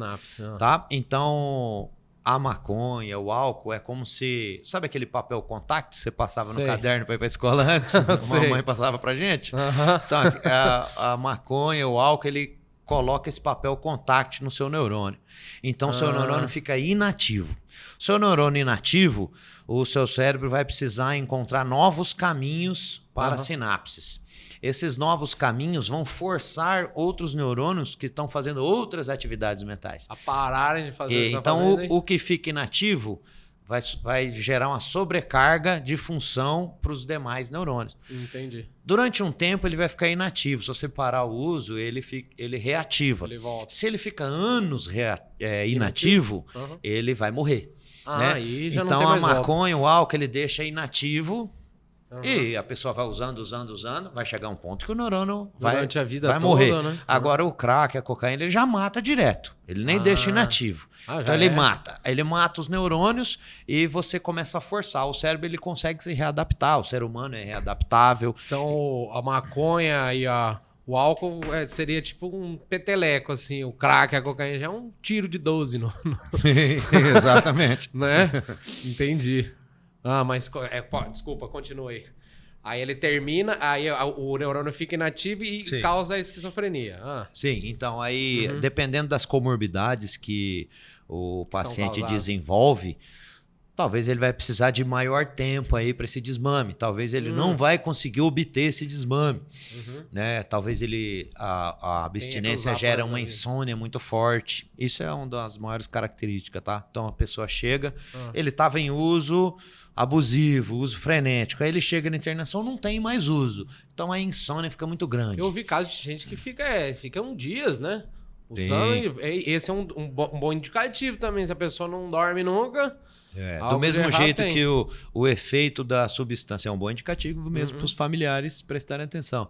[SPEAKER 2] Tá? Então, a maconha, o álcool, é como se... Sabe aquele papel contact que você passava no caderno para ir para a escola antes? A mamãe passava para gente? Então, a maconha, o álcool, ele coloca esse papel contact no seu neurônio. Então, seu neurônio fica inativo. Seu neurônio inativo, o seu cérebro vai precisar encontrar novos caminhos para sinapses. Esses novos caminhos vão forçar outros neurônios que estão fazendo outras atividades mentais
[SPEAKER 1] a pararem de fazer.
[SPEAKER 2] Então, o que fica inativo vai gerar uma sobrecarga de função para os demais neurônios.
[SPEAKER 1] Entendi.
[SPEAKER 2] Durante um tempo, ele vai ficar inativo. Se você parar o uso, ele reativa.
[SPEAKER 1] Ele volta.
[SPEAKER 2] Se ele fica anos inativo, ele vai morrer. Né?
[SPEAKER 1] Aí já
[SPEAKER 2] então,
[SPEAKER 1] não tem mais
[SPEAKER 2] a maconha, o álcool, ele deixa inativo. E a pessoa vai usando, vai chegar um ponto que o neurônio vai morrer.
[SPEAKER 1] Né?
[SPEAKER 2] Agora o crack, a cocaína, ele já mata direto. Ele nem deixa inativo. Então ele mata. Ele mata os neurônios e você começa a forçar. O cérebro ele consegue se readaptar. O ser humano é readaptável.
[SPEAKER 1] Então a maconha e o álcool seria tipo um peteleco, assim. O crack, a cocaína já é um tiro de 12.
[SPEAKER 2] Exatamente.
[SPEAKER 1] Né? Entendi. Mas... desculpa, continue aí. Aí ele termina, aí o neurônio fica inativo e causa a esquizofrenia.
[SPEAKER 2] Sim, então aí, dependendo das comorbidades que o paciente desenvolve, talvez ele vai precisar de maior tempo aí para esse desmame. Talvez ele não vai conseguir obter esse desmame, né? Talvez a abstinência gera uma insônia muito forte. Isso é uma das maiores características, tá? Então a pessoa chega, ele estava em uso abusivo, uso frenético. Aí ele chega na internação, não tem mais uso. Então a insônia fica muito grande.
[SPEAKER 1] Eu vi casos de gente que fica dias, né? Usando, esse é um bom indicativo também. Se a pessoa não dorme nunca...
[SPEAKER 2] do mesmo jeito que o efeito da substância é um bom indicativo mesmo para os familiares prestarem atenção.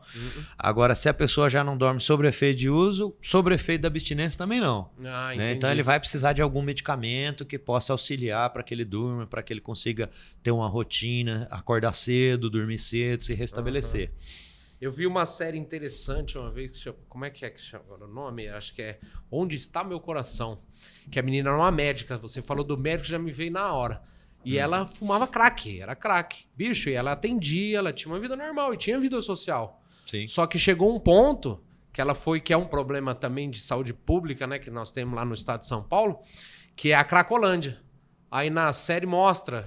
[SPEAKER 2] Agora, se a pessoa já não dorme sobre efeito de uso, sobre efeito da abstinência também não. Né? Então ele vai precisar de algum medicamento que possa auxiliar para que ele durma, para que ele consiga ter uma rotina, acordar cedo, dormir cedo, se restabelecer.
[SPEAKER 1] Eu vi uma série interessante uma vez, como é que chama o nome? Acho que é Onde Está Meu Coração. Que a menina era uma médica. Você falou do médico, já me veio na hora. E ela fumava crack, era crack. Bicho, e ela atendia, ela tinha uma vida normal e tinha vida social.
[SPEAKER 2] Sim.
[SPEAKER 1] Só que chegou um ponto que é um problema também de saúde pública, né? Que nós temos lá no estado de São Paulo, que é a Cracolândia. Aí na série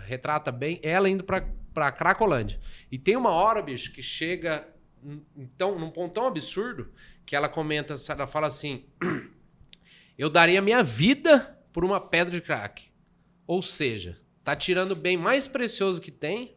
[SPEAKER 1] retrata bem ela indo pra Cracolândia. E tem uma hora, bicho, que chega... Então, num ponto tão absurdo que ela fala assim: eu daria minha vida por uma pedra de crack. Ou seja, tá tirando o bem mais precioso que tem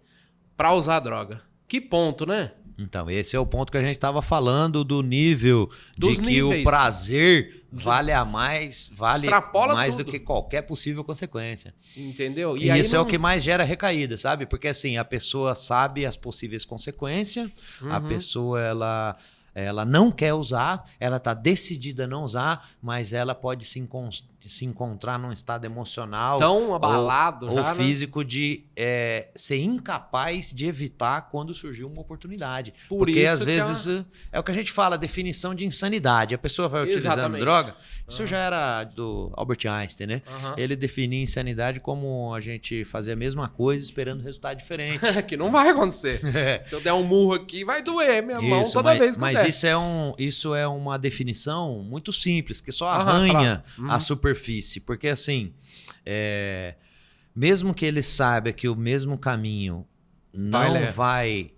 [SPEAKER 1] pra usar a droga. Que ponto, né?
[SPEAKER 2] Então, esse é o ponto que a gente estava falando do nível
[SPEAKER 1] Dos
[SPEAKER 2] de que
[SPEAKER 1] níveis.
[SPEAKER 2] o prazer vale
[SPEAKER 1] Extrapola
[SPEAKER 2] mais
[SPEAKER 1] tudo.
[SPEAKER 2] do que qualquer possível consequência.
[SPEAKER 1] Entendeu?
[SPEAKER 2] E isso é o que mais gera recaída, sabe? Porque assim, a pessoa sabe as possíveis consequências, a pessoa ela não quer usar, ela está decidida a não usar, mas ela pode se encontrar num estado emocional
[SPEAKER 1] tão abalado
[SPEAKER 2] ou
[SPEAKER 1] já,
[SPEAKER 2] físico de ser incapaz de evitar quando surgiu uma oportunidade.
[SPEAKER 1] Por
[SPEAKER 2] Porque
[SPEAKER 1] isso
[SPEAKER 2] às vezes é o que a gente fala, definição de insanidade. A pessoa vai utilizando droga. Isso já era do Albert Einstein, né? Ele definia insanidade como a gente fazer a mesma coisa esperando resultado diferente.
[SPEAKER 1] Que não vai acontecer. Se eu der um murro aqui, vai doer minha mão toda vez que eu der.
[SPEAKER 2] Mas isso é uma definição muito simples, que só arranha a superfície. Porque assim, mesmo que ele saiba que o mesmo caminho não vai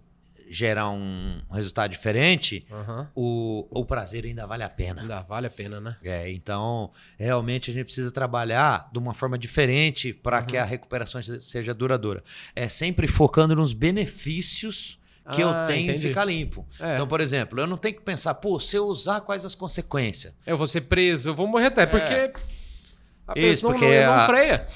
[SPEAKER 2] gerar um resultado diferente, o prazer ainda vale a pena.
[SPEAKER 1] Ainda vale a pena, né?
[SPEAKER 2] Então, realmente a gente precisa trabalhar de uma forma diferente para que a recuperação seja duradoura. É sempre focando nos benefícios que eu tenho em ficar limpo. Então, por exemplo, eu não tenho que pensar, se eu usar, quais as consequências?
[SPEAKER 1] Eu vou ser preso, eu vou morrer até, porque... A pessoa não freia.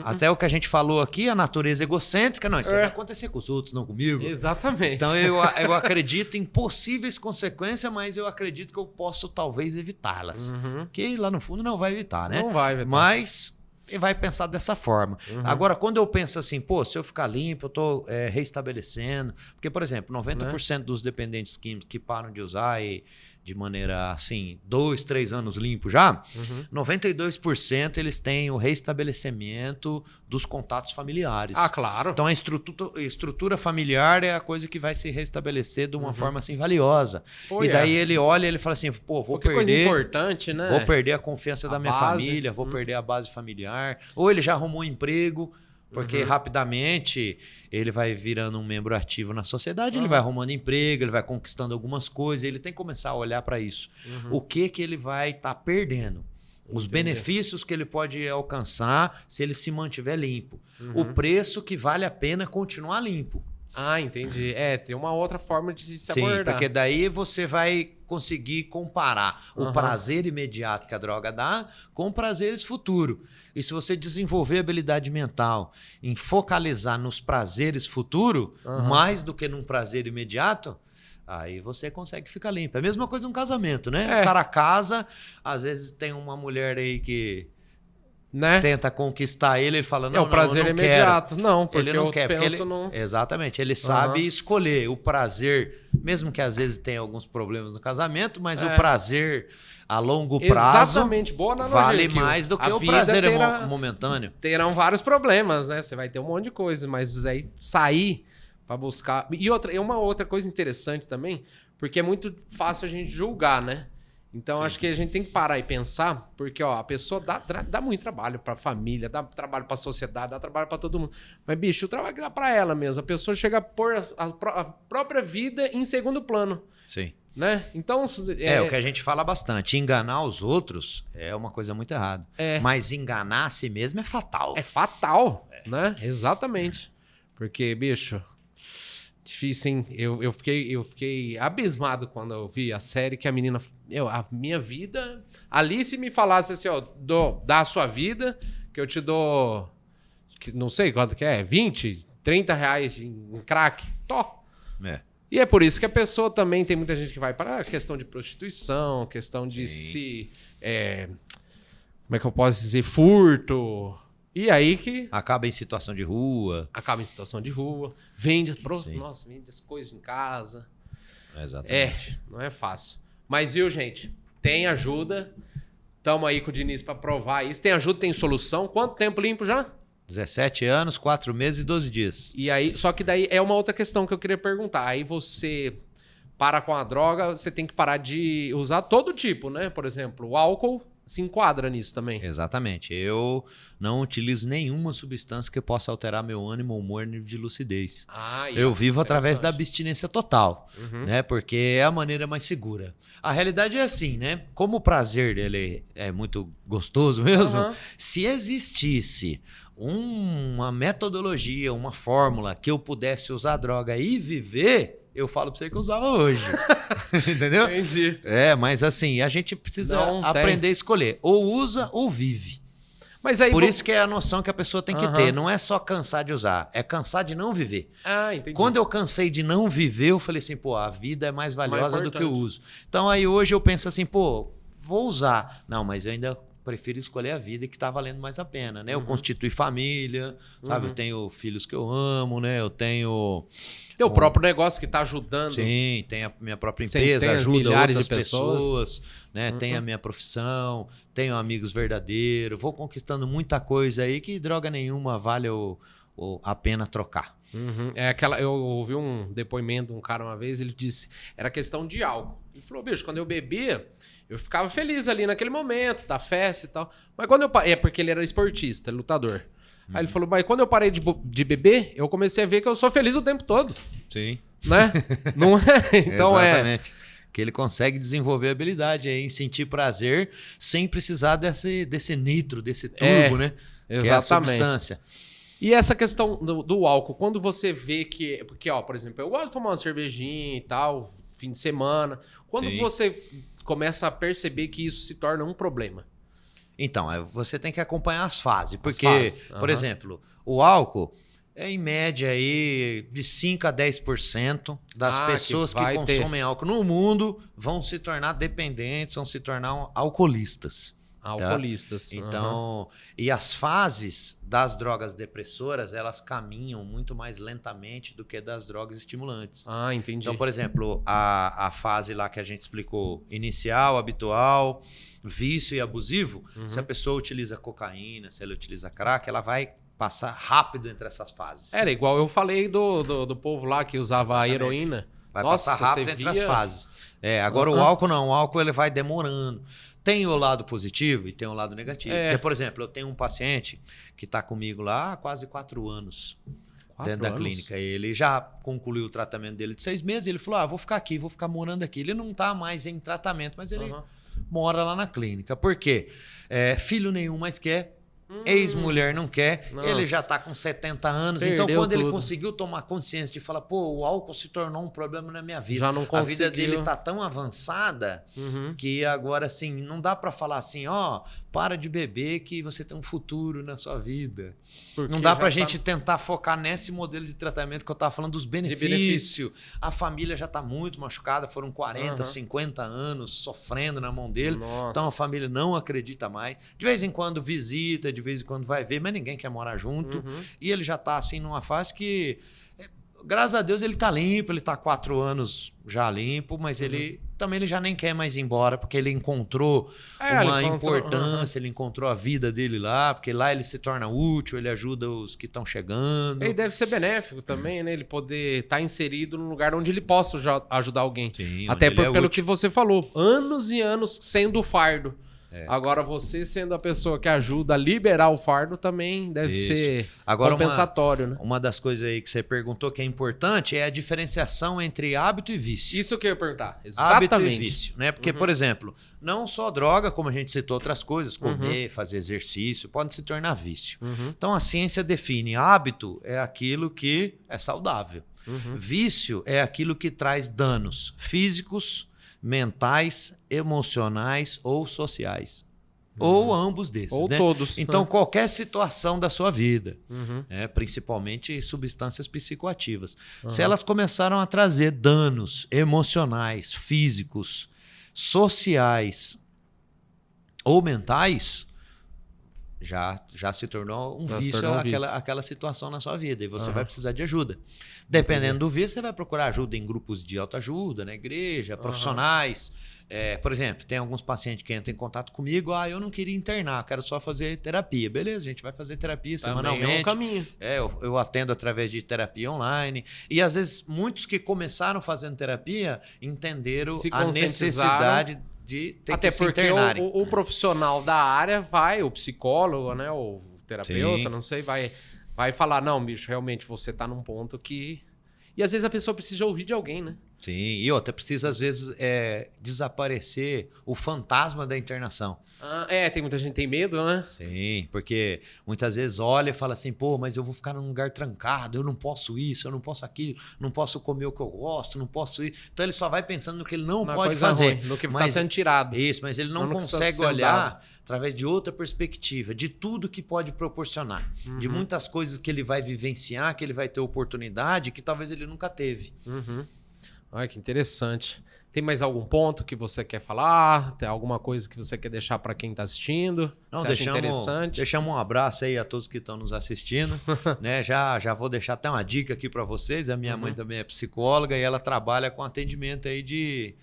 [SPEAKER 2] Até o que a gente falou aqui, a natureza egocêntrica, não, isso vai acontecer com os outros, não comigo.
[SPEAKER 1] Exatamente.
[SPEAKER 2] Então eu acredito em possíveis consequências, mas eu acredito que eu posso talvez evitá-las. Que lá no fundo não vai evitar, né?
[SPEAKER 1] Não vai evitar.
[SPEAKER 2] Mas vai pensar dessa forma. Agora, quando eu penso assim, se eu ficar limpo, eu estou reestabelecendo. Porque, por exemplo, 90% dos dependentes químicos que param de usar de maneira assim, 2, 3 anos limpo já, 92% eles têm o restabelecimento dos contatos familiares.
[SPEAKER 1] Ah, claro.
[SPEAKER 2] Então a estrutura familiar é a coisa que vai se restabelecer de uma forma assim valiosa. E daí ele olha e ele fala assim, vou perder...
[SPEAKER 1] coisa importante, né?
[SPEAKER 2] Vou perder a confiança da minha família, vou perder a base familiar. Ou ele já arrumou um emprego... Porque rapidamente ele vai virando um membro ativo na sociedade, ele vai arrumando emprego, ele vai conquistando algumas coisas, ele tem que começar a olhar para isso. O que ele vai estar perdendo? Os benefícios que ele pode alcançar se ele se mantiver limpo. O preço que vale a pena continuar limpo.
[SPEAKER 1] Ah, entendi. Tem uma outra forma de se abordar.
[SPEAKER 2] Sim, porque daí você vai conseguir comparar o prazer imediato que a droga dá com prazeres futuros. E se você desenvolver habilidade mental em focalizar nos prazeres futuros, mais do que num prazer imediato, aí você consegue ficar limpo. É a mesma coisa num casamento, né? O cara casa, às vezes tem uma mulher aí que... Né? Tenta conquistar ele fala, não,
[SPEAKER 1] o prazer
[SPEAKER 2] eu não
[SPEAKER 1] imediato.
[SPEAKER 2] Quero.
[SPEAKER 1] Não, porque
[SPEAKER 2] ele não
[SPEAKER 1] eu
[SPEAKER 2] quer,
[SPEAKER 1] penso
[SPEAKER 2] Exatamente, ele sabe escolher o prazer, mesmo que às vezes tenha alguns problemas no casamento, mas o prazer a longo prazo
[SPEAKER 1] boa analogia,
[SPEAKER 2] vale mais do que o prazer momentâneo.
[SPEAKER 1] Terão vários problemas, né? Você vai ter um monte de coisa, mas aí sair para buscar... E uma outra coisa interessante também, porque é muito fácil a gente julgar, né? Então, acho que a gente tem que parar e pensar, porque ó, a pessoa dá muito trabalho pra família, dá trabalho pra sociedade, dá trabalho pra todo mundo. Mas, bicho, o trabalho que dá pra ela mesmo. A pessoa chega a pôr a própria vida em segundo plano.
[SPEAKER 2] Sim.
[SPEAKER 1] Né? Então,
[SPEAKER 2] o que a gente fala bastante. Enganar os outros é uma coisa muito errada. Mas enganar a si mesmo é fatal.
[SPEAKER 1] É fatal, né? Exatamente. Porque, bicho... Difícil, hein? Eu fiquei abismado quando eu vi a série que a menina... a minha vida... Ali, se me falasse assim, ó, dá a sua vida, que eu te dou... não sei quanto que é, 20, 30 reais em crack. E é por isso que a pessoa também... Tem muita gente que vai para a questão de prostituição, questão de como é que eu posso dizer? Furto... E aí que...
[SPEAKER 2] Acaba em situação de rua.
[SPEAKER 1] Vende as coisas em casa.
[SPEAKER 2] Exatamente.
[SPEAKER 1] Não é fácil. Mas viu, gente? Tem ajuda. Tamo aí com o Diniz pra provar isso. Tem ajuda, tem solução. Quanto tempo limpo já?
[SPEAKER 2] 17 anos, 4 meses e 12 dias.
[SPEAKER 1] E aí, só que daí é uma outra questão que eu queria perguntar. Aí você para com a droga, você tem que parar de usar todo tipo, né? Por exemplo, o álcool... se enquadra nisso também.
[SPEAKER 2] Exatamente. Eu não utilizo nenhuma substância que possa alterar meu ânimo, humor e nível de lucidez. Eu vivo através da abstinência total, né? Porque é a maneira mais segura. A realidade é assim, né? Como o prazer dele é muito gostoso mesmo, se existisse uma metodologia, uma fórmula que eu pudesse usar droga e viver... Eu falo pra você que eu usava hoje. Entendeu?
[SPEAKER 1] Entendi.
[SPEAKER 2] Mas assim, a gente precisa aprender a escolher. Ou usa ou vive.
[SPEAKER 1] Mas aí,
[SPEAKER 2] Por isso que é a noção que a pessoa tem que ter. Não é só cansar de usar, é cansar de não viver.
[SPEAKER 1] Entendi.
[SPEAKER 2] Quando eu cansei de não viver, eu falei assim, pô, a vida é mais valiosa do que o uso. Então aí hoje eu penso assim, pô, vou usar. Não, mas eu ainda prefiro escolher a vida que tá valendo mais a pena, né? Eu constitui família, sabe? Eu tenho filhos que eu amo, né? Eu tenho...
[SPEAKER 1] Tem o próprio negócio que tá ajudando.
[SPEAKER 2] Sim, tem a minha própria empresa, ajuda outras pessoas, né? Tem a minha profissão, tenho amigos verdadeiros, vou conquistando muita coisa aí que droga nenhuma vale a pena trocar.
[SPEAKER 1] Eu ouvi um depoimento de um cara uma vez, ele disse, era questão de álcool. Ele falou, bicho, quando eu bebia, eu ficava feliz ali naquele momento, da festa e tal. Mas quando eu parei, é porque ele era esportista, lutador. Aí ele falou, mas quando eu parei de beber, eu comecei a ver que eu sou feliz o tempo todo.
[SPEAKER 2] Sim.
[SPEAKER 1] Né? Não é? Então
[SPEAKER 2] exatamente. Que ele consegue desenvolver habilidade em sentir prazer sem precisar desse nitro, desse turbo, né?
[SPEAKER 1] Exatamente.
[SPEAKER 2] Que é a substância.
[SPEAKER 1] E essa questão do álcool, quando você vê que... Porque, ó, por exemplo, eu gosto de tomar uma cervejinha e tal, fim de semana. Quando você começa a perceber que isso se torna um problema?
[SPEAKER 2] Então, você tem que acompanhar as fases. Porque, por exemplo, o álcool é em média aí de 5 a 10% das pessoas que consomem álcool no mundo vão se tornar dependentes, vão se tornar alcoolistas.
[SPEAKER 1] Alcoolistas.
[SPEAKER 2] Tá? Então, e as fases das drogas depressoras, elas caminham muito mais lentamente do que das drogas estimulantes.
[SPEAKER 1] Entendi.
[SPEAKER 2] Então, por exemplo, a fase lá que a gente explicou, inicial, habitual, vício e abusivo, se a pessoa utiliza cocaína, se ela utiliza crack, ela vai passar rápido entre essas fases.
[SPEAKER 1] Era igual eu falei do povo lá que usava a heroína.
[SPEAKER 2] Vai passar rápido entre as fases. Agora o álcool não, o álcool ele vai demorando. Tem o lado positivo e tem o lado negativo. Porque, por exemplo, eu tenho um paciente que está comigo lá há quase 4 anos dentro da clínica. Ele já concluiu o tratamento dele de 6 meses. Ele falou, vou ficar aqui, vou ficar morando aqui. Ele não está mais em tratamento, mas ele mora lá na clínica. Por quê? Filho nenhum mais quer. Ex-mulher não quer, ele já tá com 70 anos, então quando ele conseguiu tomar consciência de falar, pô, o álcool se tornou um problema na minha vida,
[SPEAKER 1] já não conseguiu.
[SPEAKER 2] A vida dele tá tão avançada que agora assim, não dá pra falar assim, para de beber que você tem um futuro na sua vida. Porque não dá pra gente tentar focar nesse modelo de tratamento que eu tava falando dos benefícios. A família já tá muito machucada, foram 40, 50 anos sofrendo na mão dele, então a família não acredita mais. De vez em quando visita, de vez em quando vai ver, mas ninguém quer morar junto. E ele já tá assim numa fase que, graças a Deus, ele tá limpo, ele tá 4 anos já limpo, mas ele também ele já nem quer mais ir embora, porque ele encontrou uma importância, ele encontrou a vida dele lá, porque lá ele se torna útil, ele ajuda os que estão chegando.
[SPEAKER 1] E deve ser benéfico também, né? Ele poder estar inserido num lugar onde ele possa ajudar alguém.
[SPEAKER 2] Sim,
[SPEAKER 1] até pelo
[SPEAKER 2] útil.
[SPEAKER 1] que você falou, anos e anos sendo o fardo. Agora você sendo a pessoa que ajuda a liberar o fardo também deve ser compensatório, né?
[SPEAKER 2] Uma das coisas aí que você perguntou que é importante é a diferenciação entre hábito e vício.
[SPEAKER 1] Isso que eu ia perguntar. Exatamente.
[SPEAKER 2] Hábito e vício, né? Porque, por exemplo, não só droga, como a gente citou outras coisas, comer, fazer exercício, pode se tornar vício. Então a ciência define hábito é aquilo que é saudável. Vício é aquilo que traz danos físicos, mentais, emocionais ou sociais. Ou ambos desses,
[SPEAKER 1] ou
[SPEAKER 2] né?
[SPEAKER 1] todos.
[SPEAKER 2] Então, qualquer situação da sua vida, principalmente substâncias psicoativas, se elas começaram a trazer danos emocionais, físicos, sociais ou mentais, já se tornou um vício aquela situação na sua vida. E você vai precisar de ajuda. Dependendo do vício, você vai procurar ajuda em grupos de autoajuda, na igreja, profissionais. Por exemplo, tem alguns pacientes que entram em contato comigo. Eu não queria internar, quero só fazer terapia. Beleza, a gente vai fazer terapia semanalmente.
[SPEAKER 1] É um caminho.
[SPEAKER 2] Eu atendo através de terapia online. E às vezes, muitos que começaram fazendo terapia entenderam a necessidade de ter
[SPEAKER 1] até
[SPEAKER 2] que se
[SPEAKER 1] porque
[SPEAKER 2] internarem.
[SPEAKER 1] O profissional da área vai, o psicólogo, né, o terapeuta, não sei, vai falar, não, bicho, realmente você tá num ponto que... E às vezes a pessoa precisa ouvir de alguém, né?
[SPEAKER 2] Sim, e outra, precisa às vezes desaparecer o fantasma da internação.
[SPEAKER 1] Tem muita gente que tem medo, né?
[SPEAKER 2] Sim, porque muitas vezes olha e fala assim, pô, mas eu vou ficar num lugar trancado, eu não posso isso, eu não posso aquilo, não posso comer o que eu gosto, não posso isso. Então ele só vai pensando no que ele não pode fazer.
[SPEAKER 1] Ruim, no que está sendo tirado.
[SPEAKER 2] Isso, mas ele não consegue olhar através de outra perspectiva, de tudo que pode proporcionar, de muitas coisas que ele vai vivenciar, que ele vai ter oportunidade, que talvez ele nunca teve.
[SPEAKER 1] Olha que interessante. Tem mais algum ponto que você quer falar? Tem alguma coisa que você quer deixar para quem está assistindo?
[SPEAKER 2] Não,
[SPEAKER 1] você acha interessante?
[SPEAKER 2] Deixamos um abraço aí a todos que estão nos assistindo. Né? Já vou deixar até uma dica aqui para vocês. A minha mãe também é psicóloga e ela trabalha com atendimento aí de...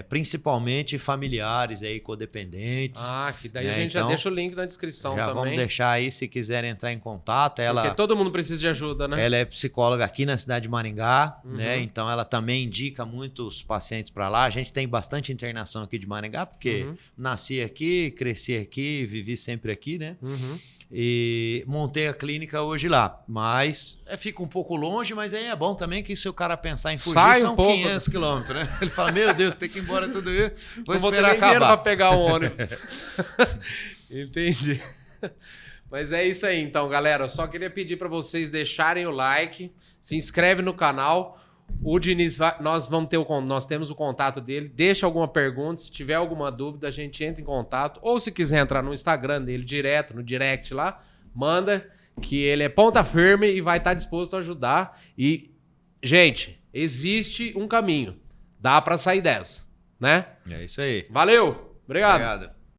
[SPEAKER 2] principalmente familiares aí, codependentes.
[SPEAKER 1] Que daí a gente já deixa o link na descrição também.
[SPEAKER 2] Vamos deixar aí se quiserem entrar em contato.
[SPEAKER 1] Porque todo mundo precisa de ajuda, né?
[SPEAKER 2] Ela é psicóloga aqui na cidade de Maringá, né? Então ela também indica muitos pacientes para lá. A gente tem bastante internação aqui de Maringá, porque nasci aqui, cresci aqui, vivi sempre aqui, né? E montei a clínica hoje lá. Mas fica um pouco longe, mas aí é bom também que se o cara pensar em fugir, são 500 quilômetros, né? Ele fala, meu Deus, tem que ir embora tudo isso. Vou esperar acabar. Dinheiro
[SPEAKER 1] pra pegar o ônibus. Entendi. Mas é isso aí, então, galera. Eu só queria pedir para vocês deixarem o like, se inscreve no canal. O Diniz, nós temos o contato dele. Deixa alguma pergunta. Se tiver alguma dúvida, a gente entra em contato. Ou se quiser entrar no Instagram dele direto, no direct lá, manda, que ele é ponta firme e vai estar disposto a ajudar. E, gente, existe um caminho. Dá para sair dessa, né?
[SPEAKER 2] É isso aí.
[SPEAKER 1] Valeu! Obrigado.